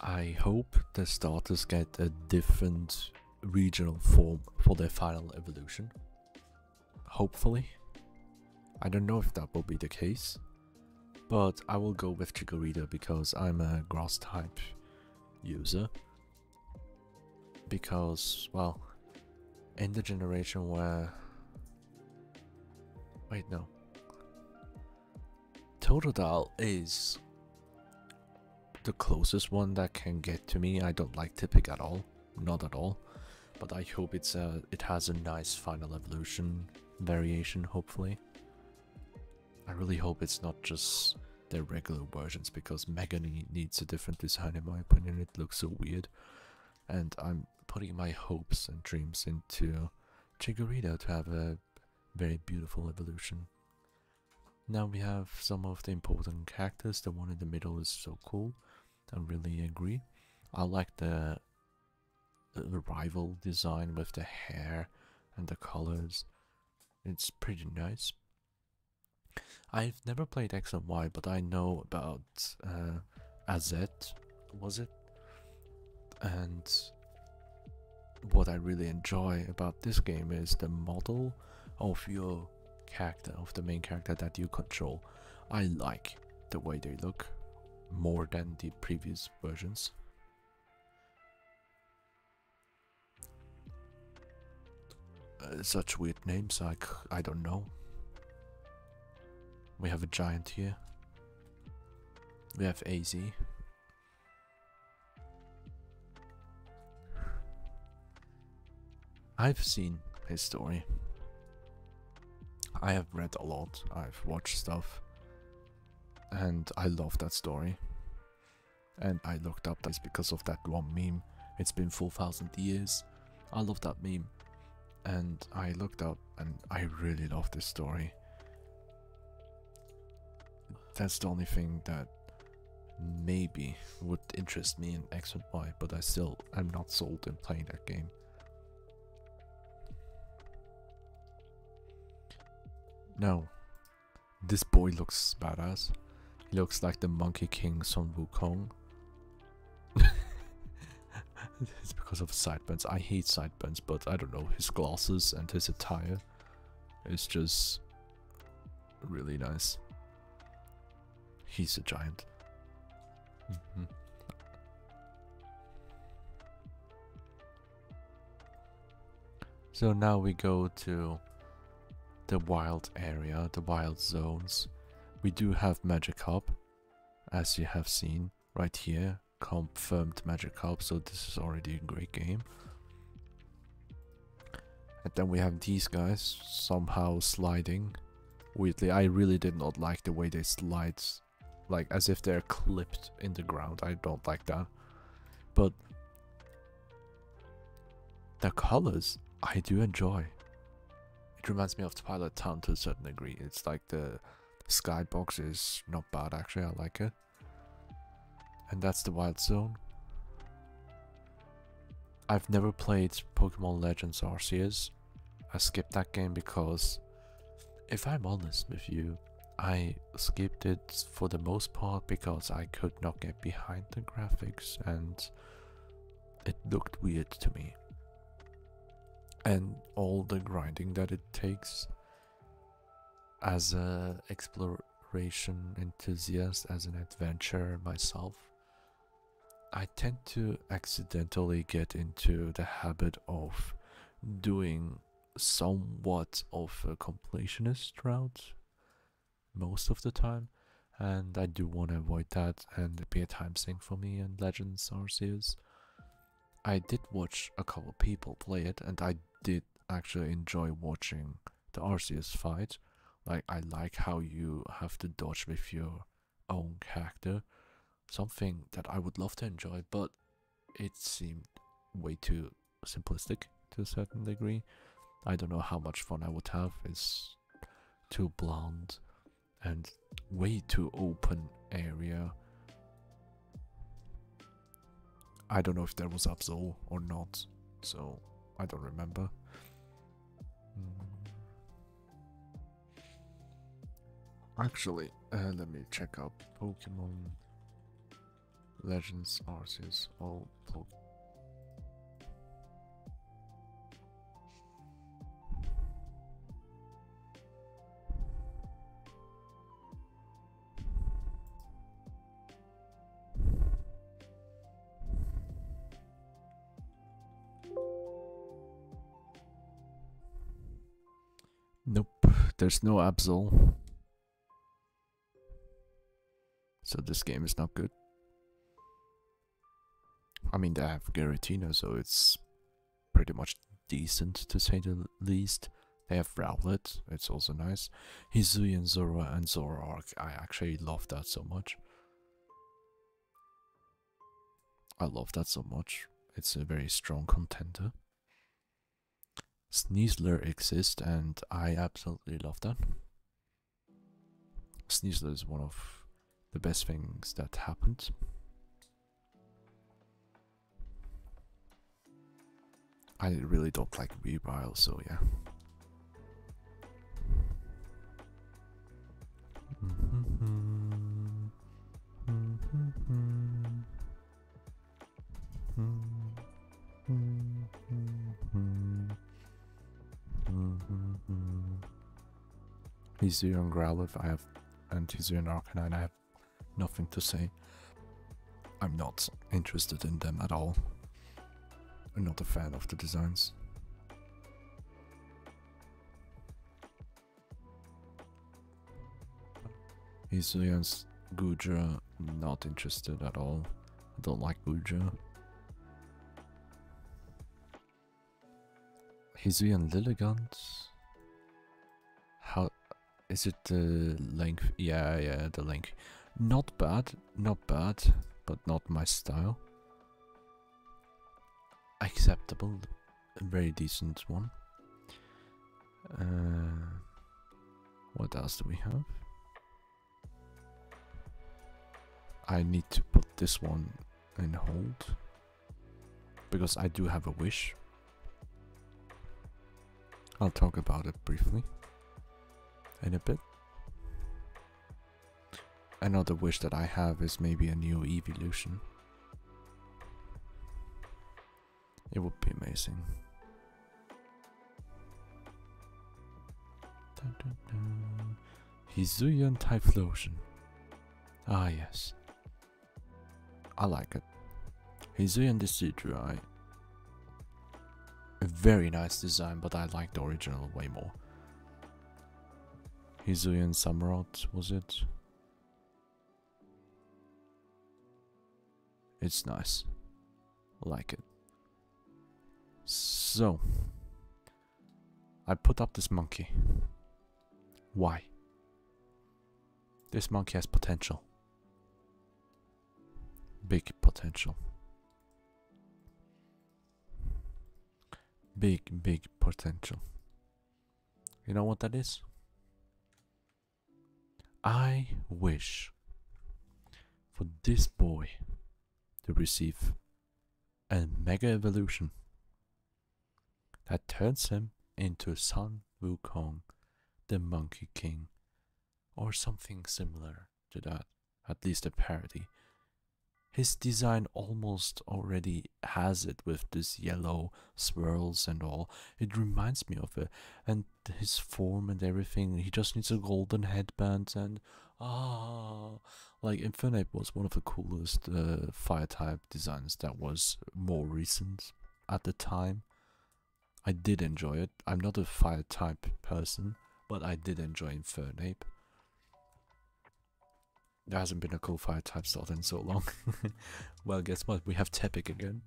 S1: I hope the starters get a different regional form for their final evolution. Hopefully. I don't know if that will be the case, but I will go with Chikorita because I'm a grass type user. Because, well, in the generation where... Wait, no. Totodile is the closest one that can get to me. I don't like Tepig at all. Not at all. But I hope it has a nice final evolution variation, hopefully. I really hope it's not just their regular versions, because Mega needs a different design in my opinion. It looks so weird. And I'm putting my hopes and dreams into Chikorita to have a very beautiful evolution. Now we have some of the important characters. The one in the middle is so cool. I really agree. I like the rival design with the hair and the colors. It's pretty nice. I've never played X and Y, but I know about Azet, was it? And what I really enjoy about this game is the model of your character, of the main character that you control. I like the way they look more than the previous versions. Such weird names, I don't know. We have a giant here. We have AZ. I've seen his story. I have read a lot, I've watched stuff, and I love that story. And I looked up this because of that one meme. It's been 4,000 years. I love that meme. And I looked up and I really love this story. That's the only thing that maybe would interest me in X and Y, but I still am not sold in playing that game. No, this boy looks badass. He looks like the Monkey King Sun Wukong. It's because of sideburns. I hate sideburns, but I don't know, his glasses and his attire is just really nice. He's a giant. So now we go to the wild area, the wild zones. We do have Magic Hub, as you have seen right here. Confirmed Magic Hub, so this is already a great game. And then we have these guys somehow sliding weirdly. I really did not like the way they slide, like as if they're clipped in the ground. I don't like that. But the colors I do enjoy. It reminds me of Twilight Town to a certain degree. It's like the skybox is not bad actually, I like it. And that's the wild zone. I've never played Pokemon Legends Arceus. I skipped that game because, if I'm honest with you, I skipped it for the most part because I could not get behind the graphics and it looked weird to me. And all the grinding that it takes. As an exploration enthusiast, as an adventurer myself, I tend to accidentally get into the habit of doing somewhat of a completionist route most of the time, and I do want to avoid that and it'd be a time sink for me in Legends Arceus. I did watch a couple people play it and I did actually enjoy watching the Arceus fight. Like, I like how you have to dodge with your own character. Something that I would love to enjoy, but it seemed way too simplistic to a certain degree. I don't know how much fun I would have. It's too bland and way too open area. I don't know if there was Absol or not, so I don't remember. Actually, let me check out Pokemon Legends Arceus. All nope, there's no Absol. So this game is not good. I mean, they have Giratina, so it's pretty much decent to say the least. They have Rowlet, it's also nice. Hisuian Zora and Zoroark, I actually love that so much. I love that so much. It's a very strong contender. Sneasler exists and I absolutely love that. Sneasler is one of the best things that happened. I really don't like Weavile, so yeah. Hisuian Growlithe I have, and Hisuian Arcanine I have nothing to say. I'm not interested in them at all. I'm not a fan of the designs. Hisuian's Goodra, not interested at all. I don't like Goodra. Hisuian Lilligant. How is it the length? Yeah, the length. Not bad, but not my style. Acceptable, a very decent one. What else do we have? I need to put this one in hold because I do have a wish. I'll talk about it briefly in a bit. Another wish that I have is maybe a new evolution. It would be amazing. Hisuian Typhlosion. Ah yes. I like it. Hisuian Decidueye. A very nice design, but I like the original way more. Hisuian Samurott, was it? It's nice. Like it. So, I put up this monkey. Why? This monkey has potential. Big potential. Big potential. You know what that is? I wish for this boy to receive a mega evolution that turns him into Sun Wukong, the Monkey King, or something similar to that, at least a parody. His design almost already has it with this yellow swirls and all. It reminds me of it, and his form and everything. He just needs a golden headband and like Infernape was one of the coolest fire type designs that was more recent at the time. I did enjoy it. I'm not a fire type person, but I did enjoy Infernape. There hasn't been a cool fire type slot in so long. Well, guess what? We have Tepic again.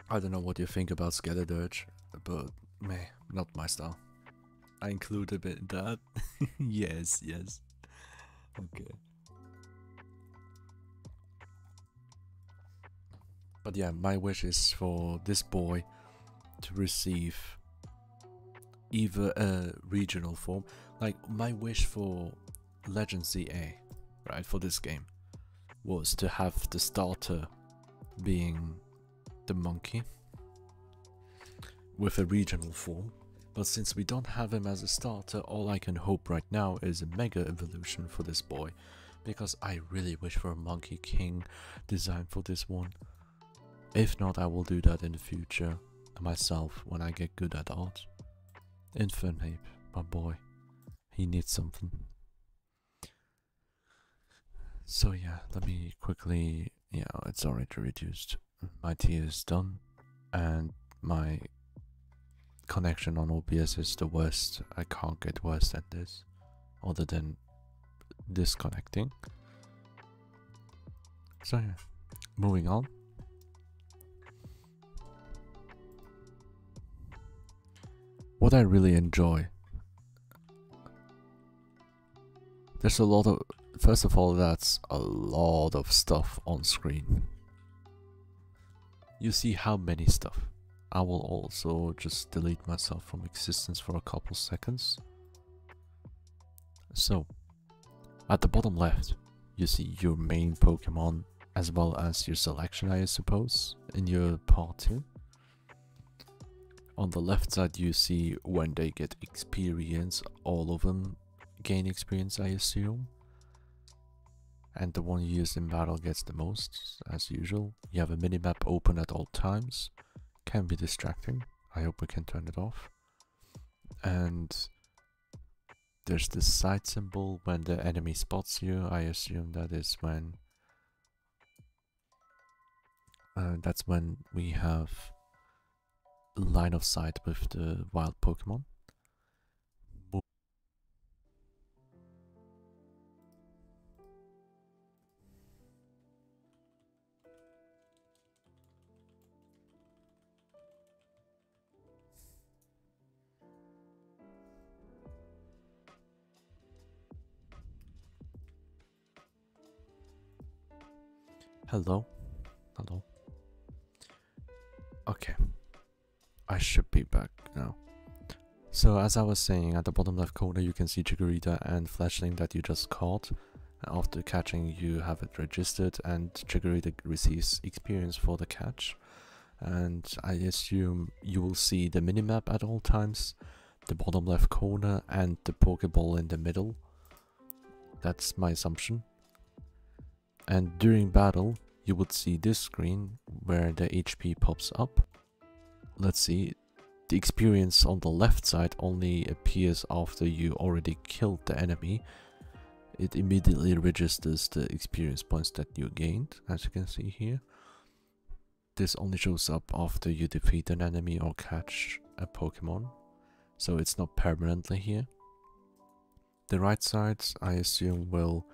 S1: I don't know what you think about Skeledirge, but meh, not my style. I include a bit in that. yes. Okay. But yeah, my wish is for this boy to receive either a regional form. Like, my wish for Legend ZA, right, for this game, was to have the starter being the monkey with a regional form. But since we don't have him as a starter, all I can hope right now is a mega evolution for this boy, because I really wish for a Monkey King design for this one. If not, I will do that in the future myself when I get good at art. Infernape, my boy, he needs something. So yeah, let me quickly, it's already reduced. My tea is done, and my connection on OBS is the worst. I can't get worse than this, other than disconnecting. So yeah, moving on. What I really enjoy, there's a lot of, first of all, that's a lot of stuff on screen. You see how many stuff. I will also just delete myself from existence for a couple seconds. So, at the bottom left, you see your main Pokemon as well as your selection, I suppose, in your part 2. On the left side you see when they get experience, all of them gain experience, I assume. And the one used in battle gets the most, as usual. You have a minimap open at all times. Can be distracting. I hope we can turn it off. And there's this side symbol when the enemy spots you. I assume that is when that's when we have line of sight with the wild Pokemon. Hello? Hello? Okay. I should be back now. So as I was saying, at the bottom left corner you can see Chikorita and Flashling that you just caught. After catching you have it registered and Chikorita receives experience for the catch. And I assume you will see the minimap at all times, the bottom left corner and the Pokeball in the middle. That's my assumption. And during battle, you would see this screen where the HP pops up. Let's see, the experience on the left side only appears after you already killed the enemy. It immediately registers the experience points that you gained, as you can see here. This only shows up after you defeat an enemy or catch a Pokemon, so it's not permanently here. The right side, I assume, will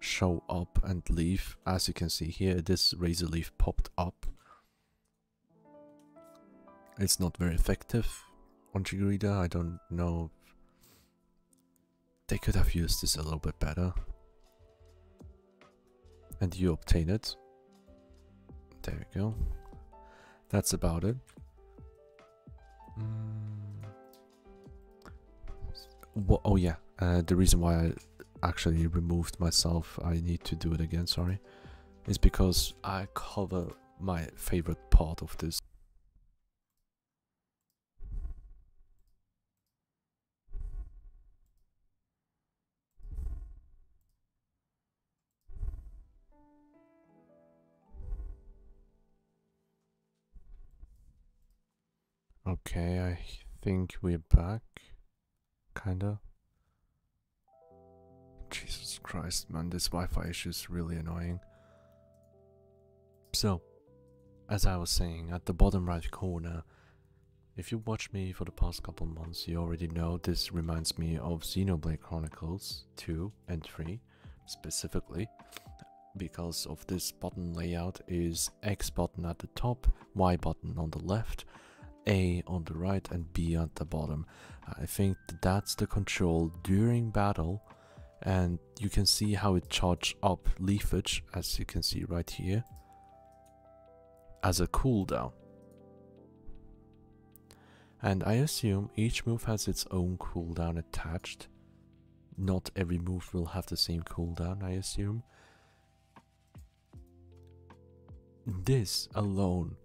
S1: show up and leave. As you can see here, this razor leaf popped up. It's not very effective on Chikorita. I don't know. They could have used this a little bit better. And you obtain it. There we go. That's about it. Oh yeah, the reason why I actually removed myself, I need to do it again, sorry, is because I cover my favorite part of this. Okay, I think we're back. Kinda. Jesus Christ, man, this Wi-Fi issue is really annoying. So, as I was saying, at the bottom right corner, if you watched me for the past couple months, you already know this reminds me of Xenoblade Chronicles 2 and 3, specifically, because of this button layout is X button at the top, Y button on the left, A on the right and B at the bottom. I think that's the control during battle, and you can see how it charges up leafage, as you can see right here, as a cooldown. And I assume each move has its own cooldown attached. Not every move will have the same cooldown, I assume. This alone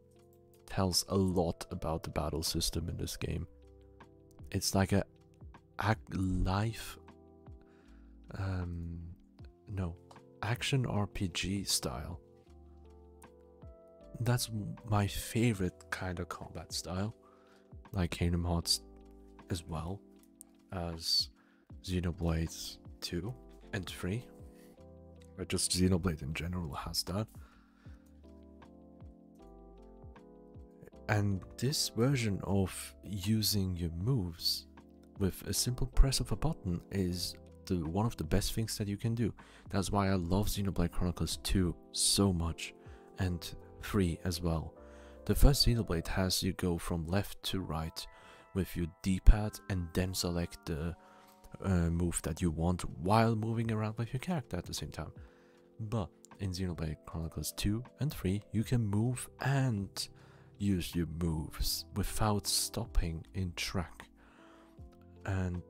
S1: tells a lot about the battle system in this game. It's like a action RPG style. That's my favorite kind of combat style, like Kingdom Hearts as well as Xenoblade 2 and 3, but just Xenoblade in general has that. And this version of using your moves with a simple press of a button is one of the best things that you can do. That's why I love Xenoblade Chronicles 2 so much, and 3 as well. The first Xenoblade has you go from left to right with your D-pad and then select the move that you want while moving around with your character at the same time. But in Xenoblade Chronicles 2 and 3, you can move and use your moves without stopping in track. And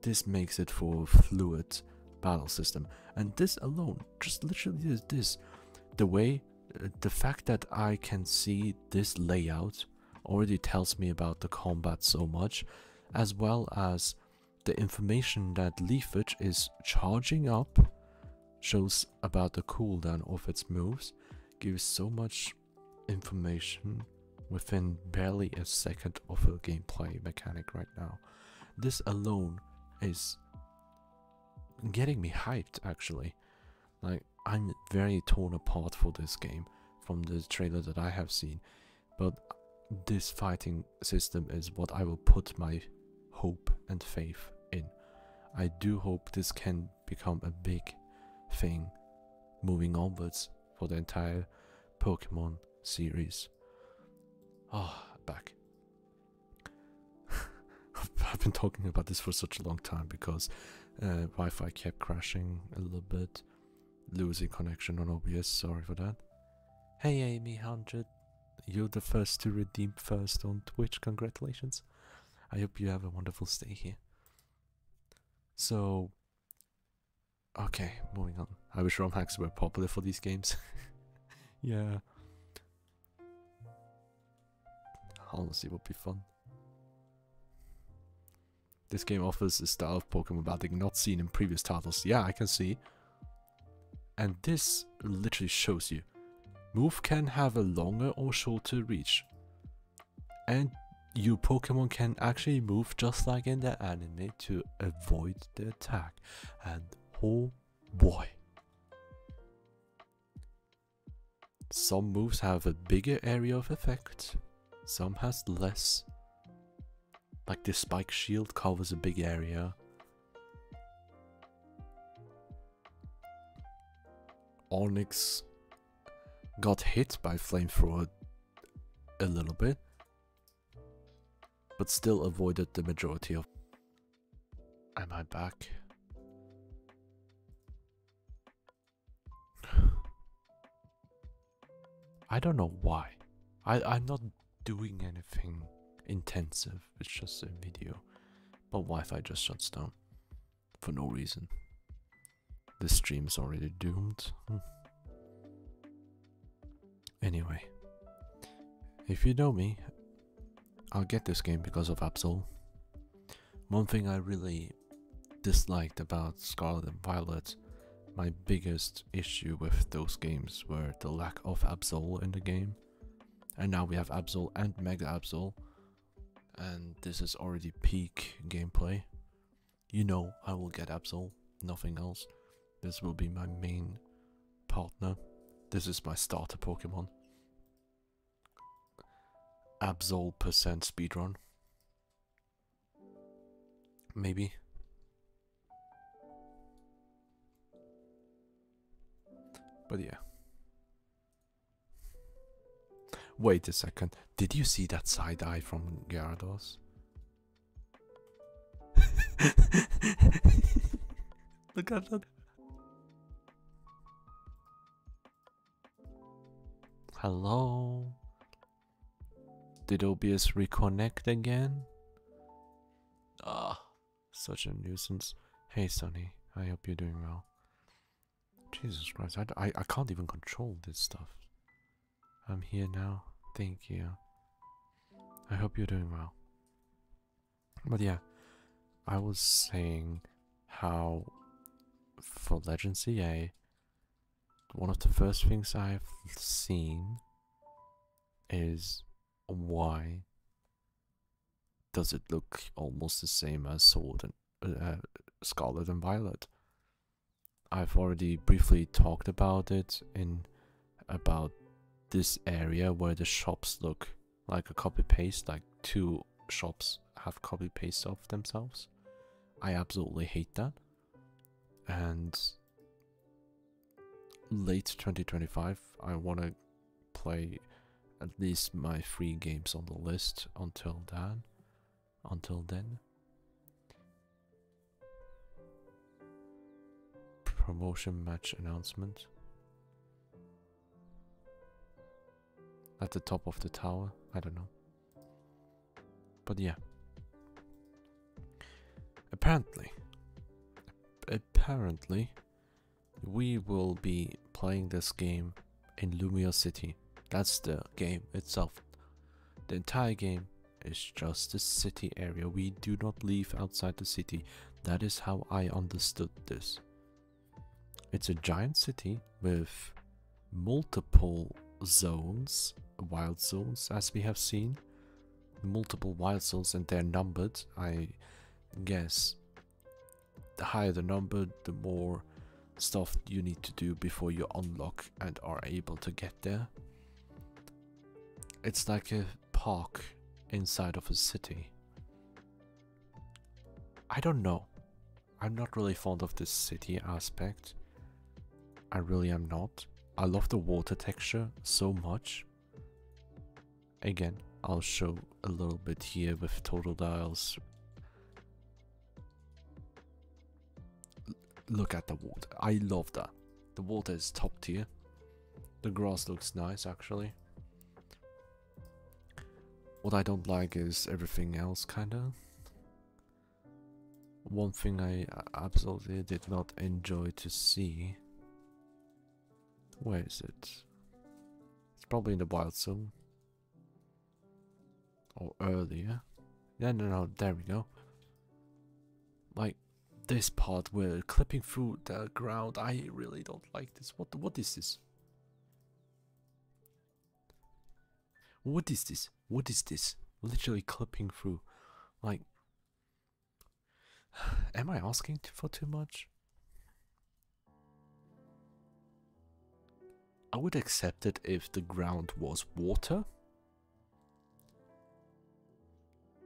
S1: this makes it for a fluid battle system. And this alone, just literally this, the fact that I can see this layout already tells me about the combat so much, as well as the information that Leafage is charging up shows about the cooldown of its moves, gives so much information within barely a second of a gameplay mechanic right now. This alone is getting me hyped, actually. Like, I'm very torn apart for this game from the trailer that I have seen, but this fighting system is what I will put my hope and faith in. I do hope this can become a big thing moving onwards for the entire Pokemon series. Ah, back. I've been talking about this for such a long time because Wi-Fi kept crashing a little bit, losing connection on OBS, sorry for that. Hey Amy100, you're the first to redeem first on Twitch, congratulations. I hope you have a wonderful stay here. So, okay, moving on. I wish ROM hacks were popular for these games. Yeah. Honestly, would be fun. This game offers a style of Pokemon batting not seen in previous titles. Yeah, I can see. And this literally shows you. Move can have a longer or shorter reach. And you Pokemon can actually move just like in the anime to avoid the attack. And oh boy. Some moves have a bigger area of effect. Some has less. Like the spike shield covers a big area. Onyx got hit by flamethrower a little bit, but still avoided the majority of. Am I back? I don't know why. I'm not doing anything intensive, it's just a video, but Wi-Fi just shuts down for no reason. The stream's already doomed. Anyway, if you know me, I'll get this game because of Absol. One thing I really disliked about Scarlet and Violet, my biggest issue with those games were the lack of Absol in the game. And now we have Absol and Mega Absol. And this is already peak gameplay. You know I will get Absol, nothing else. This will be my main partner. This is my starter Pokemon. Absol % speedrun. Maybe. But yeah. Wait a second. Did you see that side eye from Gyarados? Look at that. Hello? Did OBS reconnect again? Ah, such a nuisance. Hey Sonny, I hope you're doing well. Jesus Christ, I can't even control this stuff. I'm here now. Thank you. I hope you're doing well. But yeah, I was saying how for Legend CA, one of the first things I've seen is why does it look almost the same as Sword and Scarlet and Violet. I've already briefly talked about it in about this area where the shops look like a copy paste, like two shops have copy paste of themselves. I absolutely hate that. And late 2025 I want to play at least my 3 games on the list until then. Promotion match announcement at the top of the tower. I don't know, but yeah, apparently we will be playing this game in Lumia City. That's the game itself. The entire game is just a city area. We do not leave outside the city. That is how I understood this. It's a giant city with multiple zones, wild zones, as we have seen. Multiple wild zones, and they're numbered. I guess the higher the number, the more stuff you need to do before you unlock and are able to get there. It's like a park inside of a city. I don't know. I'm not really fond of this city aspect. I really am not. I love the water texture so much. Again, I'll show a little bit here with total dials. Look at the water. I love that. The water is top tier. The grass looks nice actually. What I don't like is everything else kinda. One thing I absolutely did not enjoy to see. Where is it? It's probably in the wild zone. Or earlier. Yeah, no, there we go. Like this part where clipping through the ground, I really don't like this. What is this? What is this? What is this? Literally clipping through. Like, am I asking for too much? I would accept it if the ground was water.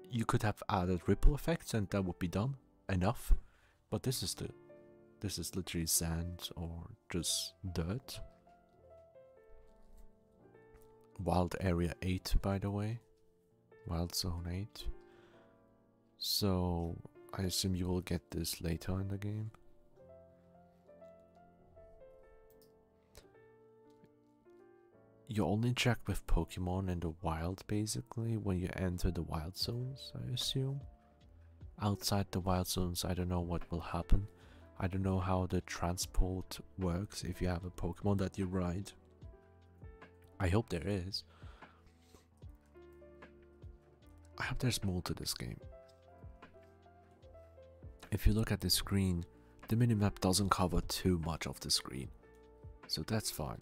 S1: You could have added ripple effects and that would be done enough. But this is literally sand or just dirt. Wild area 8, by the way. Wild zone 8. So I assume you will get this later in the game. You only interact with Pokémon in the wild basically when you enter the wild zones, I assume. Outside the wild zones, I don't know what will happen. I don't know how the transport works if you have a Pokémon that you ride. I hope there is. I hope there's more to this game. If you look at the screen, the minimap doesn't cover too much of the screen. So that's fine.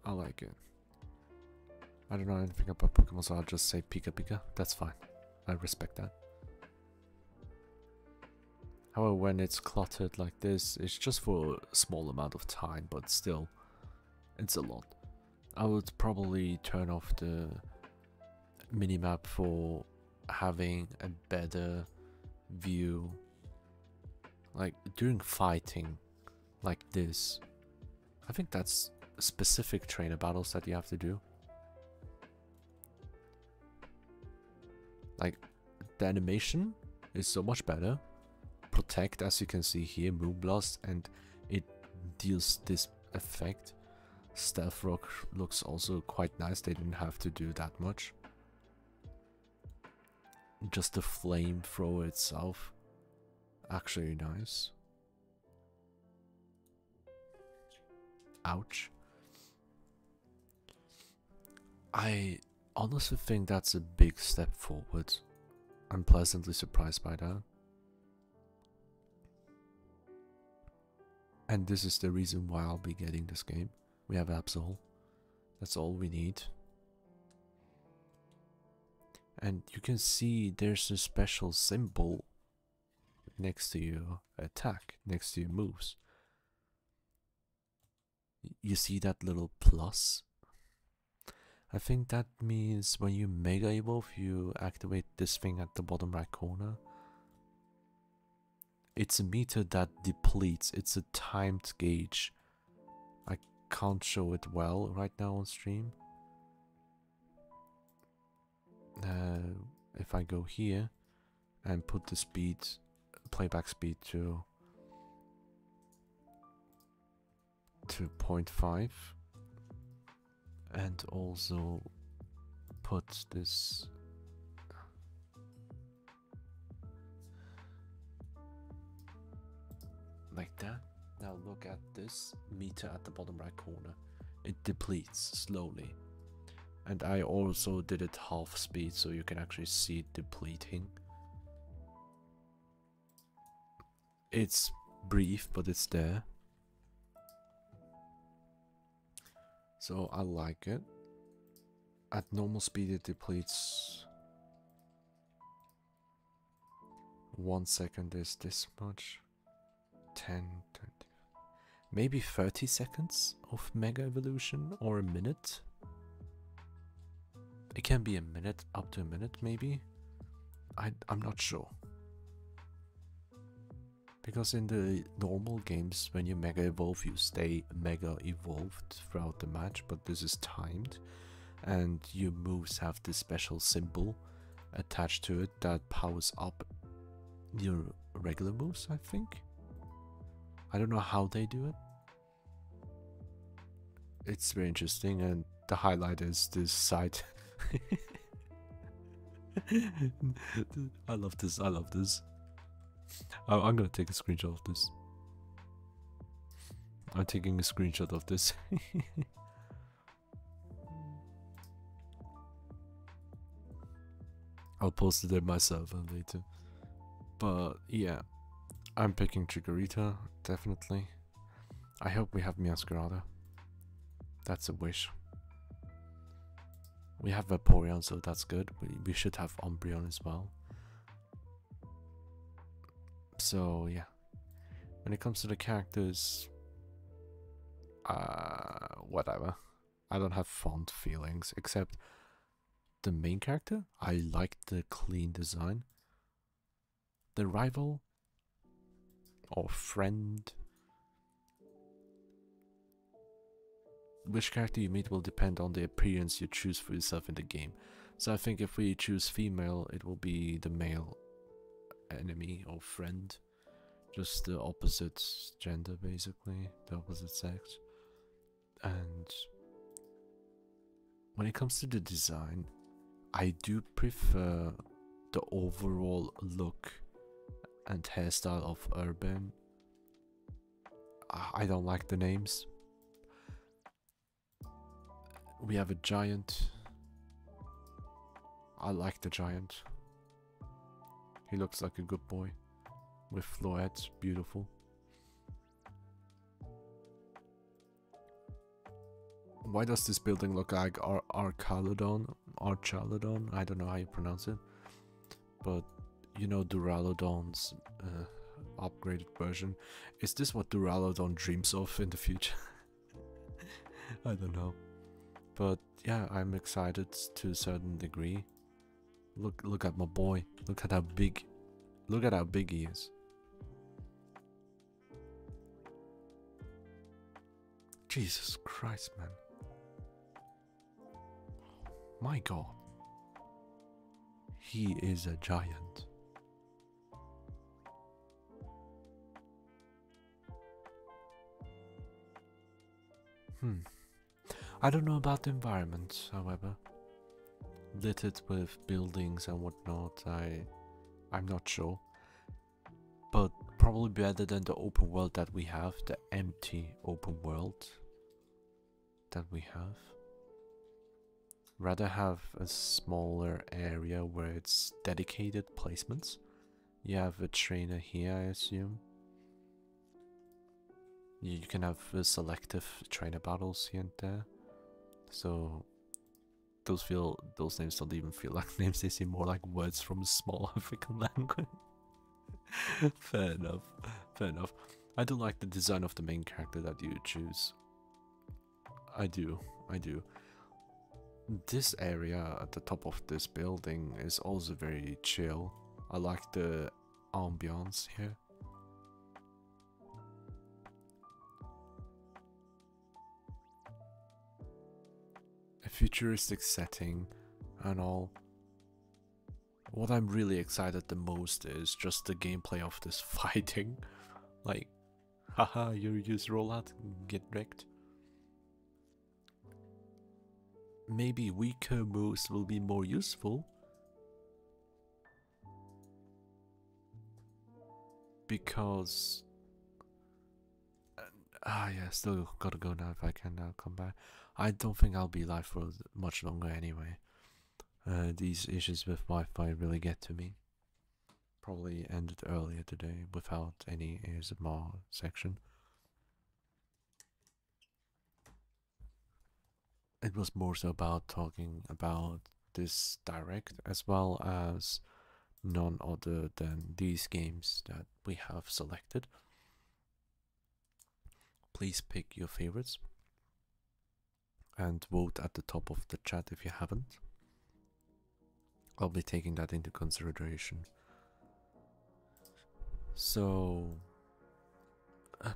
S1: I like it. I don't know anything about Pokemon, so I'll just say Pika Pika. That's fine. I respect that. However, when it's cluttered like this, it's just for a small amount of time, but still, it's a lot. I would probably turn off the minimap for having a better view. Like during fighting like this, I think that's specific trainer battles that you have to do. Like the animation is so much better. Protect, as you can see here, Moonblast, and it deals this effect. Stealth Rock looks also quite nice. They didn't have to do that much. Just the flamethrower itself, actually nice. Ouch. I honestly think that's a big step forward. I'm pleasantly surprised by that. And this is the reason why I'll be getting this game. We have Absol. That's all we need. And you can see there's a special symbol next to your attack, next to your moves. You see that little plus? I think that means when you Mega Evolve, you activate this thing at the bottom right corner. It's a meter that depletes. It's a timed gauge. I can't show it well right now on stream. If I go here and put the speed, playback speed to 0.5, and also put this like that. Now look at this meter at the bottom right corner. it depletes slowly. And I also did it half speed so you can actually see it depleting. It's brief, but it's there. So I like it. At normal speed it depletes. 1 second is this much. 10, 20. Maybe 30 seconds of Mega Evolution, or a minute. It can be a minute, up to a minute maybe. I'm not sure. Because in the normal games, when you Mega Evolve, you stay Mega Evolved throughout the match, but this is timed. And your moves have this special symbol attached to it that powers up your regular moves, I think. I don't know how they do it. It's very interesting, and the highlight is this side. I love this, I love this. I'm gonna take a screenshot of this. I'm taking a screenshot of this. I'll post it in my server later. But yeah, I'm picking Chikorita, definitely. I hope we have Meowscarada. That's a wish. We have Vaporeon, so that's good. We should have Umbreon as well. So yeah, when it comes to the characters, whatever. I don't have fond feelings, except the main character. I like the clean design. The rival or friend, which character you meet will depend on the appearance you choose for yourself in the game. So I think if we choose female, it will be the male enemy or friend, just the opposite gender, basically, the opposite sex. And when it comes to the design, I do prefer the overall look and hairstyle of Urban. I don't like the names. We have a giant. I like the giant. He looks like a good boy with florets, beautiful. Why does this building look like Archaludon? Archaludon? I don't know how you pronounce it. But you know Duraludon's upgraded version. Is this what Duraludon dreams of in the future? I don't know. But yeah, I'm excited to a certain degree. Look at my boy. Look at how big he is. Jesus Christ, man. My God. He is a giant. I don't know about the environment, however. Littered with buildings and whatnot, I'm not sure. But probably better than the open world that we have, the empty open world that we have. Rather have a smaller area where it's dedicated placements. You have a trainer here, I assume. You can have selective trainer battles here and there. So those names don't even feel like names, they seem more like words from a small African language. Fair enough, fair enough. I do like the design of the main character that you choose. I do. This area at the top of this building is also very chill. I like the ambiance here. A futuristic setting and all. What I'm really excited the most is just the gameplay of this fighting. Like, haha, you use rollout, get wrecked. Maybe weaker moves will be more useful. Because Ah, yeah, still gotta go now if I can now come back. I don't think I'll be live for much longer anyway. These issues with Wi-Fi really get to me. Probably ended earlier today without any ASMR section. It was more so about talking about this direct as well as none other than these games that we have selected. Please pick your favorites and vote at the top of the chat if you haven't. I'll be taking that into consideration. So,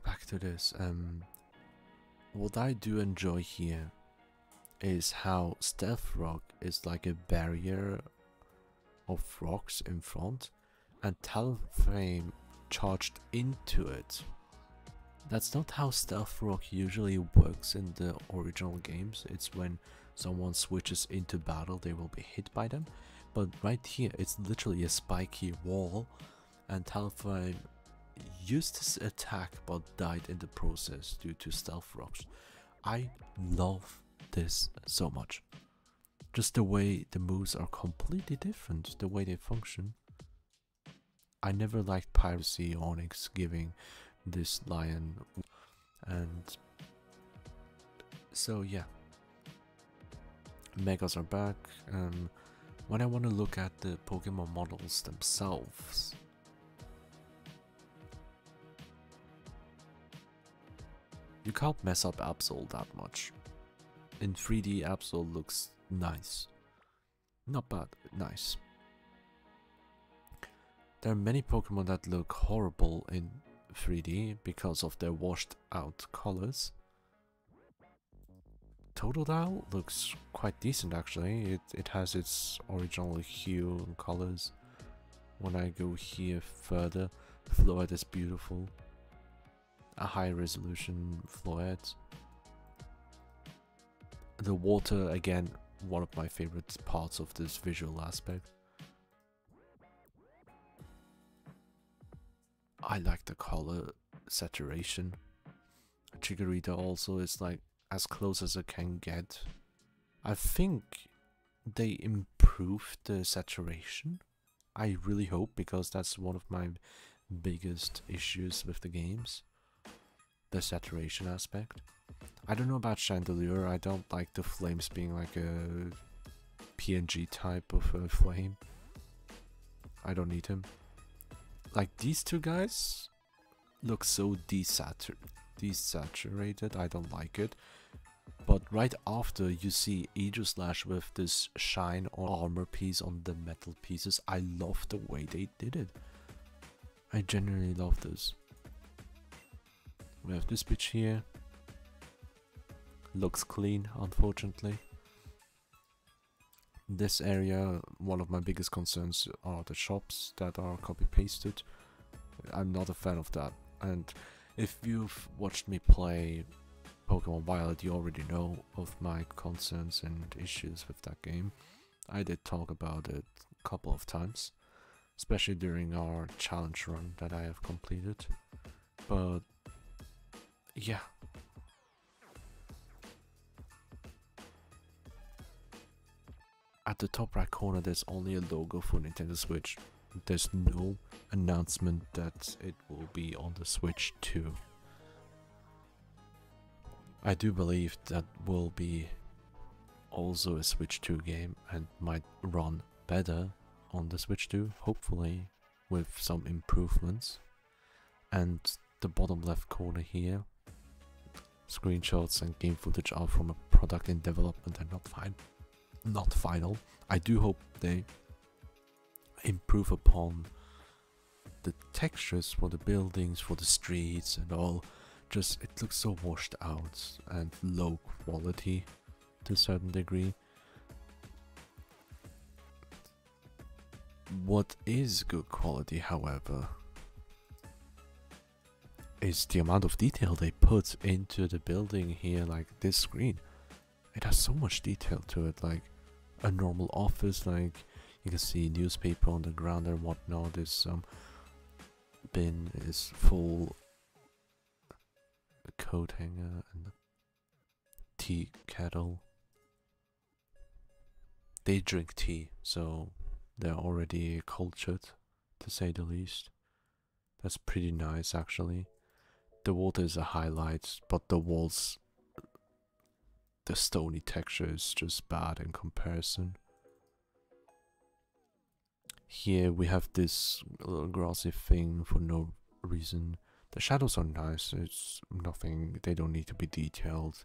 S1: back to this. What I do enjoy here is how stealth rock is like a barrier of rocks in front and Talonflame charged into it. That's not how stealth rock usually works in the original games. It's when someone switches into battle they will be hit by them, but right here it's literally a spiky wall, and Talonflame used his attack but died in the process due to stealth rocks. I love this so much. Just the way the moves are completely different, the way they function. I never liked Piracy Onyx giving this lion, and so yeah, Megas are back. When I want to look at the Pokemon models themselves, you can't mess up Absol that much. In 3D, Absol looks nice. Not bad, nice. There are many Pokemon that look horrible in 3D because of their washed out colors. Totodile looks quite decent actually. It has its original hue and colors. When I go here further, Floette is beautiful. A high resolution Floette. The water, again, one of my favorite parts of this visual aspect. I like the color saturation. Chikorita also is like as close as it can get. I think they improved the saturation. I really hope, because that's one of my biggest issues with the games. The saturation aspect. I don't know about Chandelure. I don't like the flames being like a PNG type of a flame. I don't need him. Like these two guys look so desaturated. I don't like it. But right after you see Aegislash with this shine or armor piece on the metal pieces, I love the way they did it. I genuinely love this. We have this bitch here. Looks clean, unfortunately. This area, one of my biggest concerns are the shops that are copy-pasted. I'm not a fan of that. And if you've watched me play Pokemon Violet, you already know of my concerns and issues with that game. I did talk about it a couple of times, especially during our challenge run that I have completed. But yeah. At the top right corner there's only a logo for Nintendo Switch. There's no announcement that it will be on the Switch 2. I do believe that will be also a Switch 2 game and might run better on the Switch 2, hopefully with some improvements. And the bottom left corner here, screenshots and game footage are from a product in development and not final. I do hope they improve upon the textures for the buildings, for the streets and all. Just, it looks so washed out and low quality to a certain degree. What is good quality, however, is the amount of detail they put into the building here, like this screen. It has so much detail to it, like a normal office, like you can see newspaper on the ground and whatnot. This bin is full. coat hanger and the tea kettle. They drink tea, so they're already cultured, to say the least. That's pretty nice, actually. The water is a highlight, but the walls, the stony texture is just bad in comparison. Here we have this little grassy thing for no reason. The shadows are nice, it's nothing, they don't need to be detailed.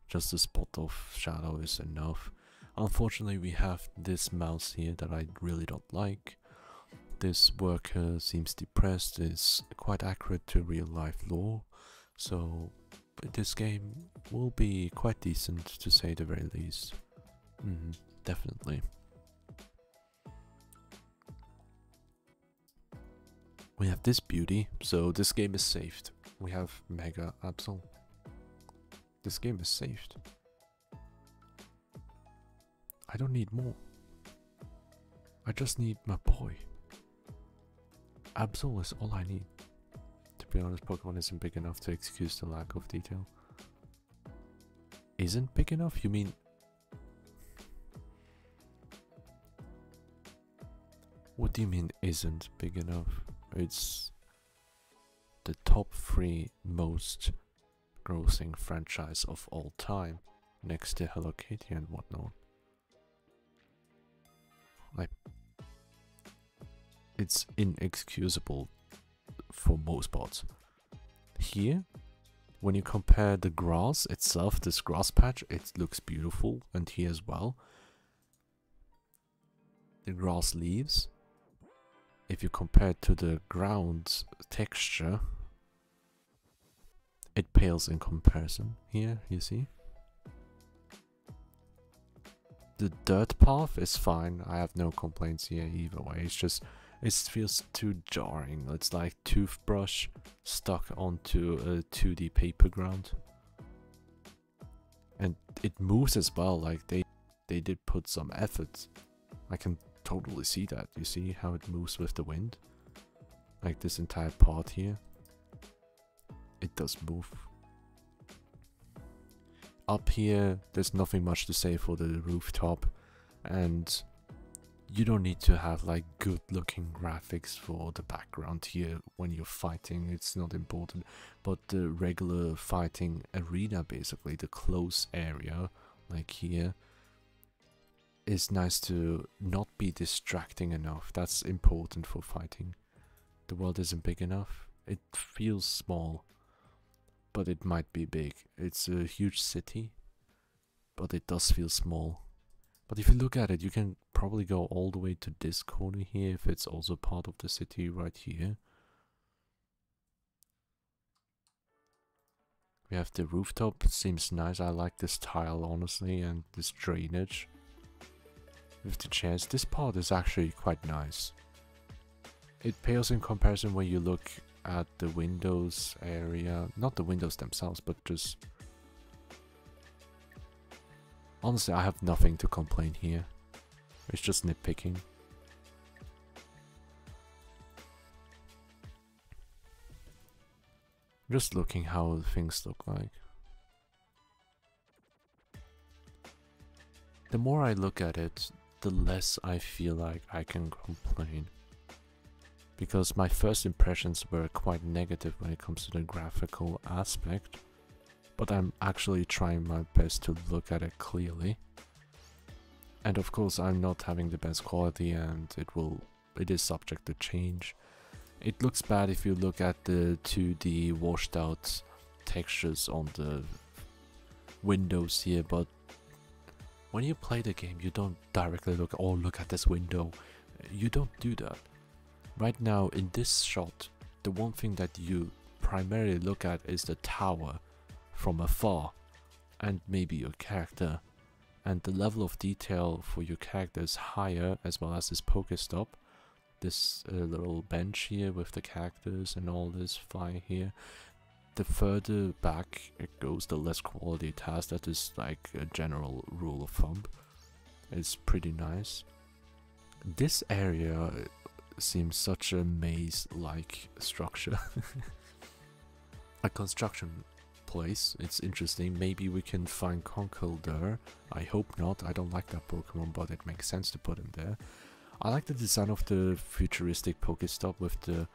S1: Just a spot of shadow is enough. Unfortunately, we have this mouse here that I really don't like. This worker seems depressed, is quite accurate to real life lore, so this game will be quite decent to say the very least. Definitely. We have this beauty, so this game is saved. We have Mega Absol. This game is saved. I don't need more. I just need my boy. Absol is all I need. To be honest, Pokemon isn't big enough to excuse the lack of detail. Isn't big enough? You mean... What do you mean isn't big enough? It's the top 3 most grossing franchise of all time, next to Hello Kitty and whatnot. It's inexcusable for most parts. Here, when you compare the grass itself, this grass patch, it looks beautiful, and here as well. The grass leaves, if you compare it to the ground texture, it pales in comparison. Here, you see? The dirt path is fine, I have no complaints here either way, it's just, it feels too jarring. It's like toothbrush stuck onto a 2D paper ground. And it moves as well, like they did put some effort. I can totally see that. You see how it moves with the wind? Like this entire part here. It does move. Up here, there's nothing much to say for the rooftop, and you don't need to have like good looking graphics for the background here when you're fighting, it's not important, but the regular fighting arena, basically the close area like here, is nice to not be distracting enough. That's important for fighting. The world isn't big enough, it feels small, but it might be big. It's a huge city, but it does feel small. But if you look at it, you can probably go all the way to this corner here if it's also part of the city right here. We have the rooftop, it seems nice. I like this tile honestly, and this drainage. With the chairs, this part is actually quite nice. It pales in comparison when you look at the windows area. Not the windows themselves, but just... Honestly, I have nothing to complain here. It's just nitpicking. Just looking how things look like. The more I look at it, the less I feel like I can complain. Because my first impressions were quite negative when it comes to the graphical aspect. But I'm actually trying my best to look at it clearly. And of course I'm not having the best quality, and it is subject to change. It looks bad if you look at the 2D washed out textures on the windows here, but when you play the game you don't directly look, oh look at this window. You don't do that. Right now in this shot, the one thing that you primarily look at is the tower from afar, and maybe your character, and the level of detail for your character is higher, as well as this Pokestop, this little bench here with the characters and all this fire here. The further back it goes, the less quality it has. That is like a general rule of thumb. It's pretty nice. This area seems such a maze-like structure. A construction place. It's interesting. Maybe we can find Conkel there. I hope not. I don't like that Pokemon, but it makes sense to put him there. I like the design of the futuristic Pokestop with the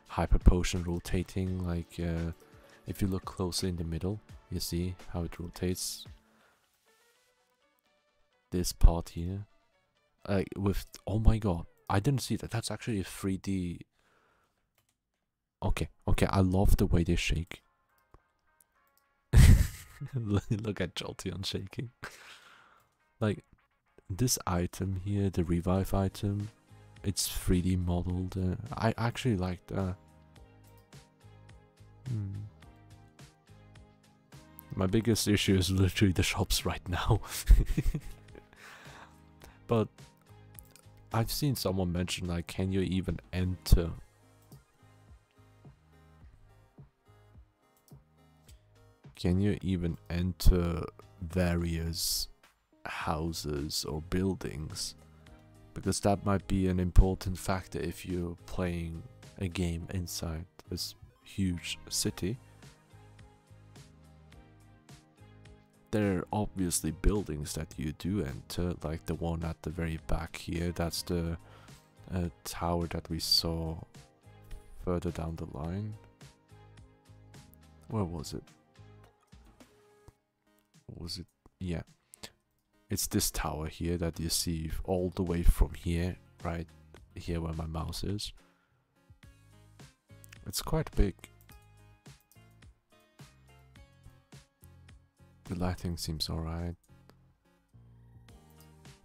S1: hyper potion rotating. Like if you look closely in the middle, you see how it rotates. This part here, with, oh my god, I didn't see that. That's actually a 3D. Okay, I love the way they shake. Look at Jolteon shaking. Like, this item here, the revive item, it's 3D modeled. I actually like that. My biggest issue is literally the shops right now. But I've seen someone mention, like, can you even enter? Can you even enter various houses or buildings? Because that might be an important factor if you're playing a game inside this huge city. There are obviously buildings that you do enter, like the one at the very back here. That's the tower that we saw further down the line. Where was it? Was it? Yeah. It's this tower here that you see all the way from here, right here where my mouse is. It's quite big. The lighting seems alright.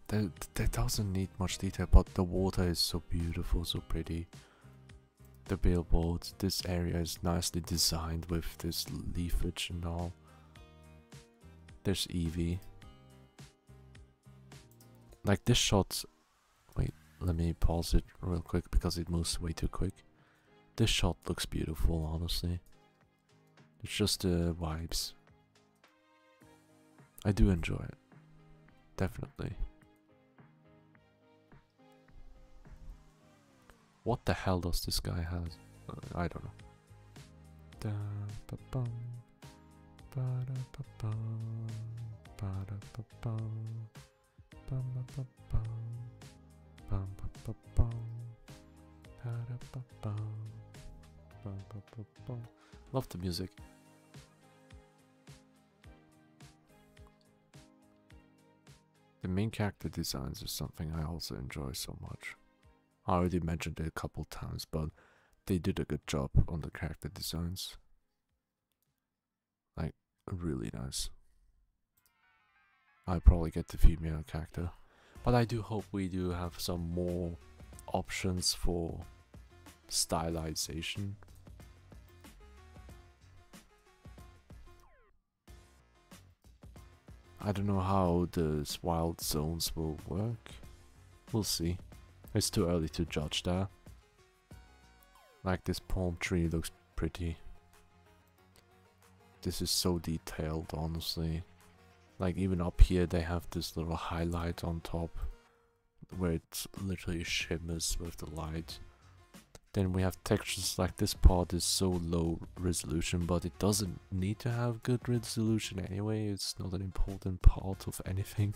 S1: That doesn't need much detail, but the water is so beautiful, so pretty. The billboards, this area is nicely designed with this leafage and all. There's Eevee. Like this shot, wait, let me pause it real quick because it moves way too quick. This shot looks beautiful, honestly. It's just the vibes. I do enjoy it, definitely. What the hell does this guy have? I don't know. Love the music. The main character designs is something I also enjoy so much. I already mentioned it a couple times, but they did a good job on the character designs. Like, really nice. I'll probably get the female character, but I do hope we do have some more options for stylization. I don't know how the wild zones will work. We'll see. It's too early to judge that. Like, this palm tree looks pretty. This is so detailed, honestly. Like, even up here they have this little highlight on top where it literally shimmers with the light. Then we have textures like this part is so low resolution, but it doesn't need to have good resolution anyway. It's not an important part of anything.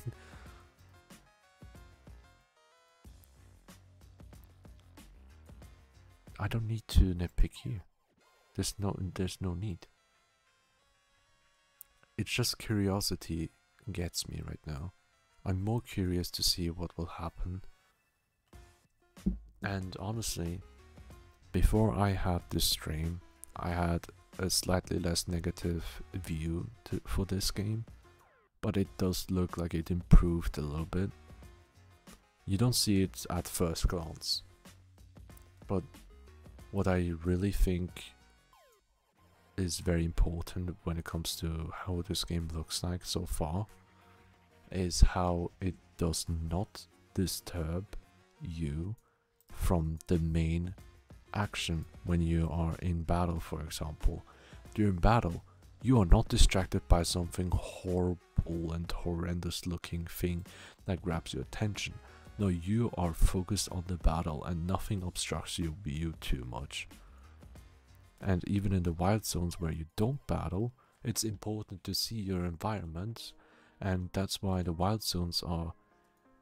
S1: I don't need to nitpick here. There's no need. It's just curiosity gets me right now. I'm more curious to see what will happen. And honestly, before I had this stream, I had a slightly less negative view for this game, but it does look like it improved a little bit. You don't see it at first glance, but what I really think is very important when it comes to how this game looks like so far is how it does not disturb you from the main action when you are in battle. For example, during battle you are not distracted by something horrible and horrendous looking thing that grabs your attention. No, you are focused on the battle and nothing obstructs your view too much. And even in the wild zones where you don't battle, it's important to see your environment, and that's why the wild zones are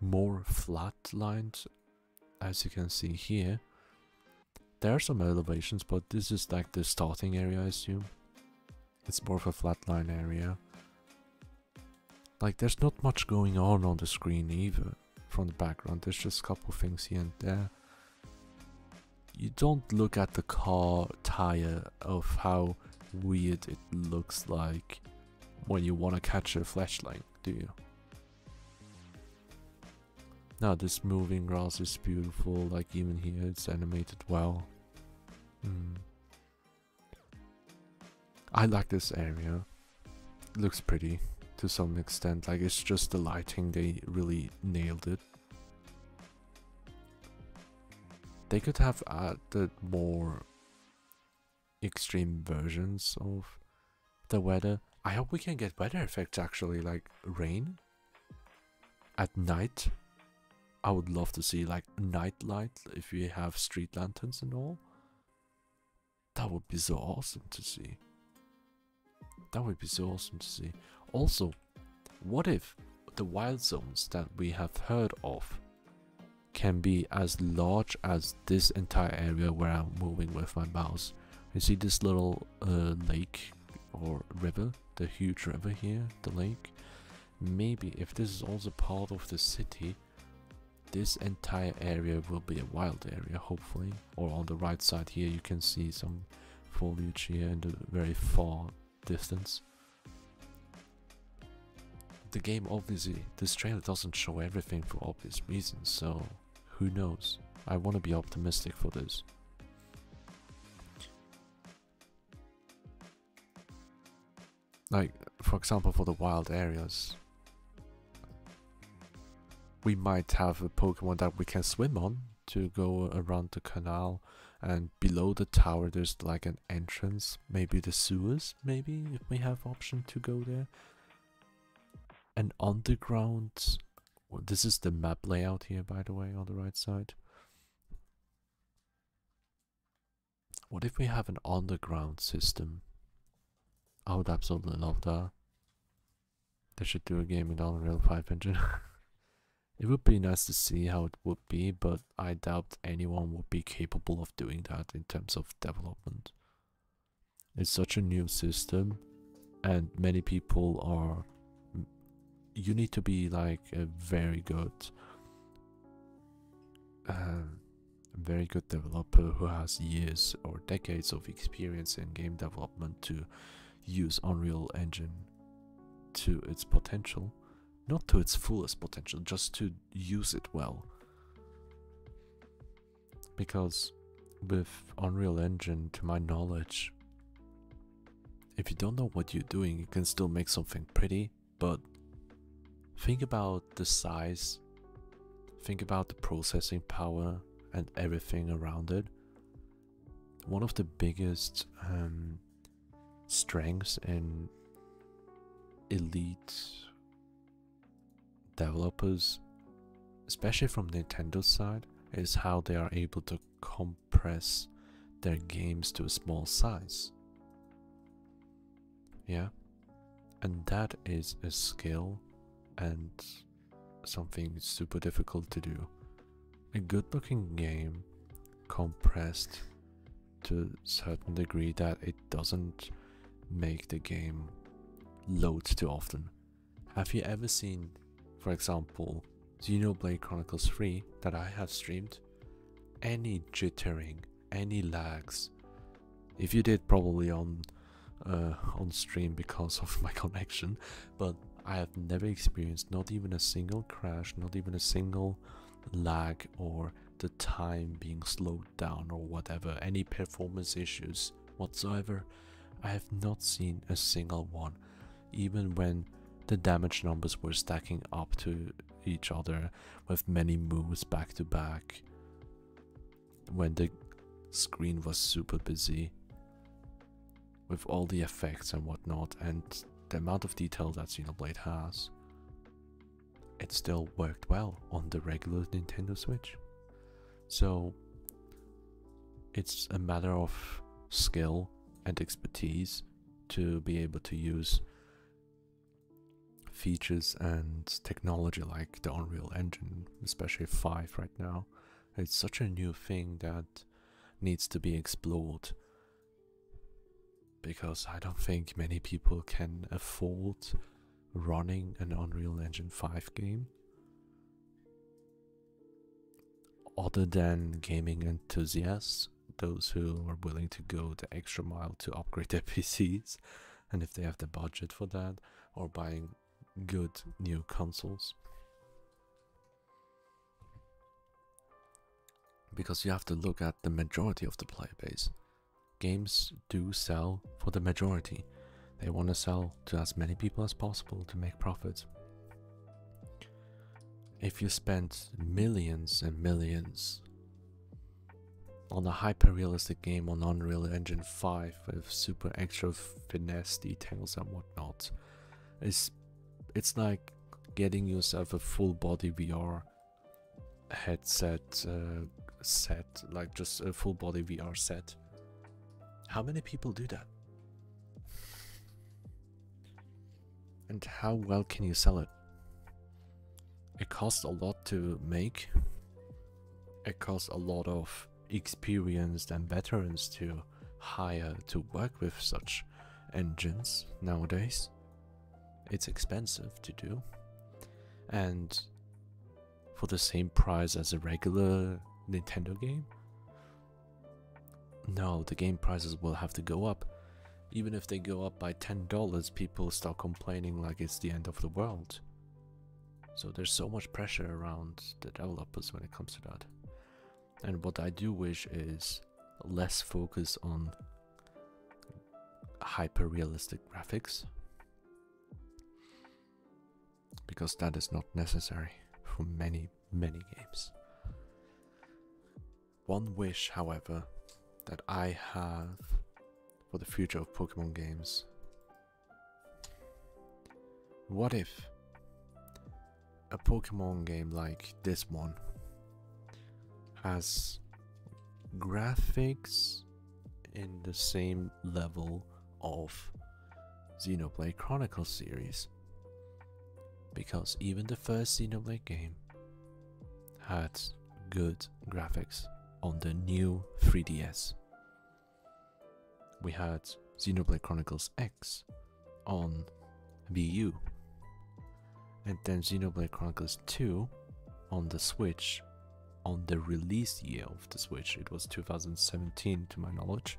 S1: more flat-lined, as you can see here. There are some elevations, but this is like the starting area, I assume. It's more of a flatline area. Like, there's not much going on the screen either from the background. There's just a couple things here and there. You don't look at the car tire of how weird it looks like when you want to catch a flashlight, do you? Now this moving grass is beautiful, like even here it's animated well. I like this area. It looks pretty to some extent, like it's just the lighting, they really nailed it. They could have added more extreme versions of the weather. I hope we can get weather effects actually, like rain at night. I would love to see like night light if we have street lanterns and all. That would be so awesome to see. That would be so awesome to see. Also, what if the wild zones that we have heard of can be as large as this entire area where I'm moving with my mouse? You see this little lake or river, the huge river here, the lake? Maybe if this is also part of the city, this entire area will be a wild area, hopefully. Or on the right side here you can see some foliage here in the very far distance. The game, obviously, this trailer doesn't show everything for obvious reasons, so who knows? I want to be optimistic for this. Like, for example, for the wild areas, we might have a Pokemon that we can swim on to go around the canal, and below the tower there's like an entrance, maybe the sewers, maybe, if we have option to go there. An underground, well, this is the map layout here, by the way, on the right side. What if we have an underground system? I would absolutely love that. They should do a game in Unreal 5 engine. It would be nice to see how it would be, but I doubt anyone would be capable of doing that in terms of development. It's such a new system, and many people are... You need to be like a very good developer who has years or decades of experience in game development to use Unreal Engine to its potential. Not to its fullest potential, just to use it well. Because with Unreal Engine, to my knowledge, if you don't know what you're doing, you can still make something pretty, but think about the size, think about the processing power and everything around it. One of the biggest strengths in elite developers, especially from Nintendo's side, is how they are able to compress their games to a small size. Yeah, and that is a skill and something super difficult to do. A good looking game compressed to a certain degree that it doesn't make the game load too often. Have you ever seen, for example, Xenoblade Chronicles 3 that I have streamed? Any jittering, any lags. If you did, probably on stream because of my connection, but I have never experienced not even a single crash, not even a single lag, or the time being slowed down or whatever, any performance issues whatsoever. I have not seen a single one, even when the damage numbers were stacking up to each other with many moves back to back, when the screen was super busy with all the effects and whatnot, and the amount of detail that Xenoblade has. It still worked well on the regular Nintendo Switch. So it's a matter of skill and expertise to be able to use features and technology like the Unreal Engine, especially 5 right now. It's such a new thing that needs to be explored, because I don't think many people can afford running an Unreal Engine 5 game other than gaming enthusiasts, those who are willing to go the extra mile to upgrade their PCs, and if they have the budget for that, or buying good new consoles. Because you have to look at the majority of the player base. Games do sell for the majority. They want to sell to as many people as possible to make profit. If you spend millions and millions on a hyper-realistic game on Unreal Engine 5 with super extra finesse details and whatnot, it's like getting yourself a full body VR headset set, like just a full body VR set. How many people do that? And how well can you sell it? It costs a lot to make. It costs a lot of experienced and veterans to hire to work with such engines nowadays. It's expensive to do. And for the same price as a regular Nintendo game? No, the game prices will have to go up. Even if they go up by $10, people start complaining like it's the end of the world. So there's so much pressure around the developers when it comes to that. And what I do wish is less focus on hyper-realistic graphics, because that is not necessary for many games. One wish, however, that I have for the future of Pokemon games. What if a Pokemon game like this one has graphics in the same level of Xenoblade Chronicles series? Because even the first Xenoblade game had good graphics on the new 3DS. We had Xenoblade Chronicles X on Wii U, and then Xenoblade Chronicles 2 on the Switch on the release year of the Switch. It was 2017 to my knowledge.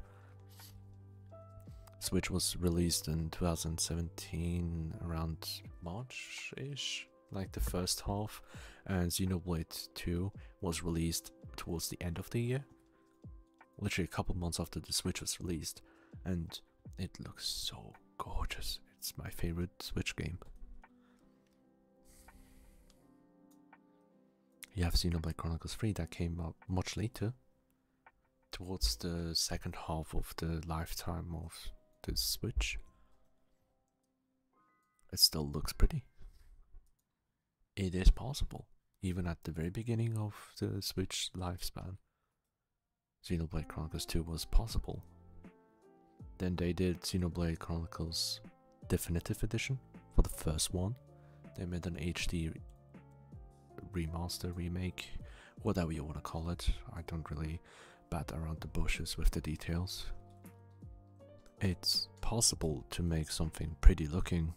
S1: Switch was released in 2017 around March-ish, like the first half, and Xenoblade 2 was released towards the end of the year, literally a couple months after the Switch was released, and it looks so gorgeous. It's my favorite Switch game. You have Xenoblade Chronicles 3 that came out much later, towards the second half of the lifetime of the Switch. It still looks pretty. It is possible, even at the very beginning of the Switch lifespan. Xenoblade Chronicles 2 was possible. Then they did Xenoblade Chronicles Definitive Edition for the first one. They made an HD remaster, remake, whatever you want to call it. I don't really bat around the bushes with the details. It's possible to make something pretty looking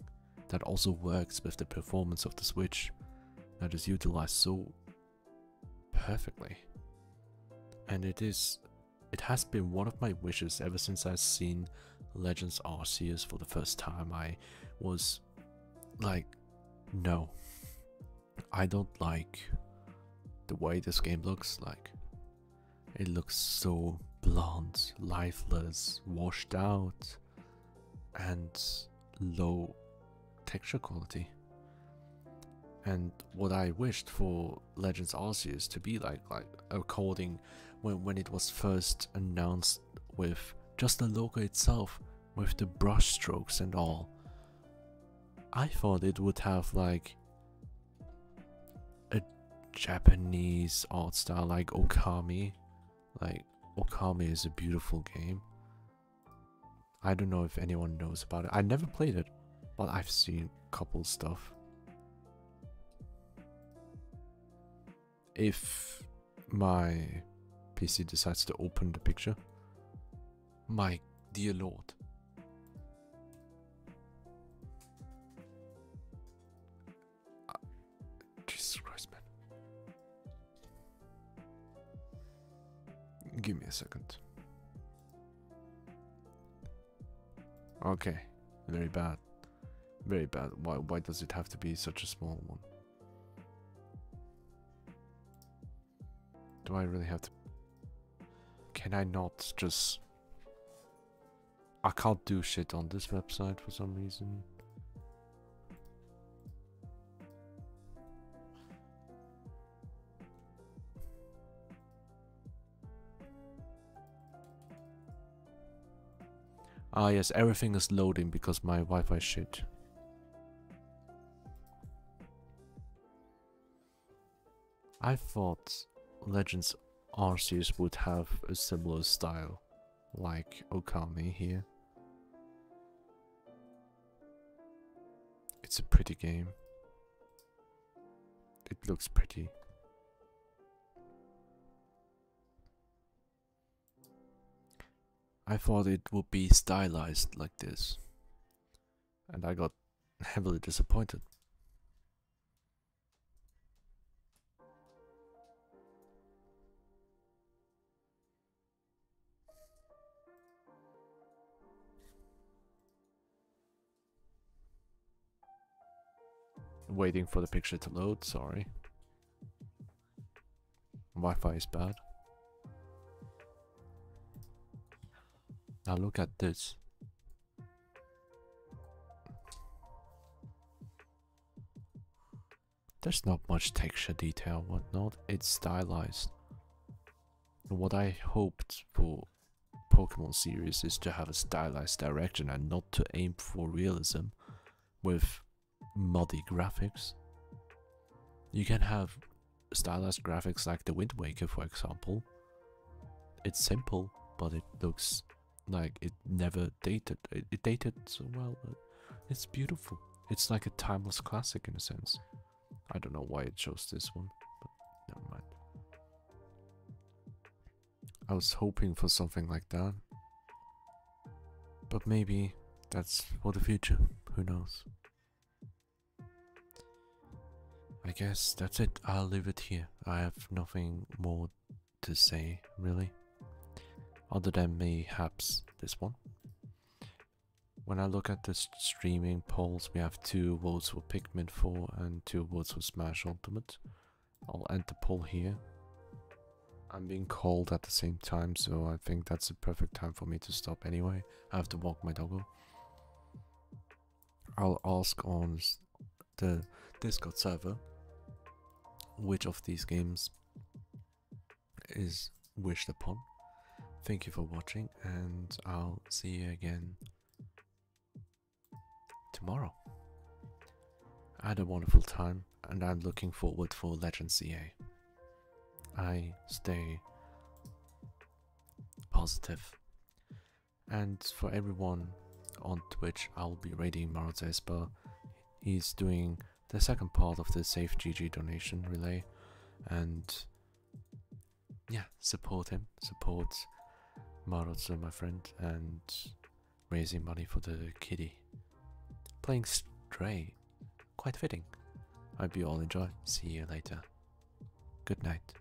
S1: that also works with the performance of the Switch, that is utilized so perfectly. And it has been one of my wishes ever since I've seen Legends Arceus for the first time. I was like, no, I don't like the way this game looks like. It looks so blunt, lifeless, washed out, and low texture quality. And what I wished for Legends Arceus to be like according when it was first announced, with just the logo itself, with the brush strokes and all, I thought it would have like a Japanese art style like Okami. Like, Okami is a beautiful game. I don't know if anyone knows about it. I never played it, but I've seen a couple stuff. If my PC decides to open the picture, my dear lord. Jesus Christ, man. Give me a second. Okay, very bad. Very bad. Why does it have to be such a small one? Do I really have to? Can I not just? I can't do shit on this website for some reason. Ah yes, everything is loading because my Wi-Fi shit. I thought Legends Arceus would have a similar style, like Okami here. It's a pretty game. It looks pretty. I thought it would be stylized like this, and I got heavily disappointed. Waiting for the picture to load, sorry. Wi-Fi is bad. Now look at this. There's not much texture detail, whatnot. It's stylized. What I hoped for Pokemon series is to have a stylized direction and not to aim for realism with muddy graphics. You can have stylized graphics like the Wind Waker, for example. It's simple, but it looks like it never dated. It dated so well, but it's beautiful. It's like a timeless classic in a sense. I don't know why it chose this one, but never mind. I was hoping for something like that, but maybe that's for the future. Who knows? I guess that's it. I'll leave it here. I have nothing more to say, really, other than mayhaps this one. When I look at the streaming polls, we have 2 votes for Pikmin 4 and 2 votes for Smash Ultimate. I'll end the poll here. I'm being called at the same time, so I think that's a perfect time for me to stop anyway. I have to walk my doggo. I'll ask on the Discord server which of these games is wished upon. Thank you for watching, and I'll see you again tomorrow. I had a wonderful time, and I'm looking forward for Legends CA. I stay positive. And for everyone on Twitch, I'll be raiding Marotespa. He's doing the second part of the Safe GG donation relay, and yeah, support him, support Marotsu, my friend, and raising money for the kitty. Playing Stray, quite fitting. I hope you all enjoy. See you later. Good night.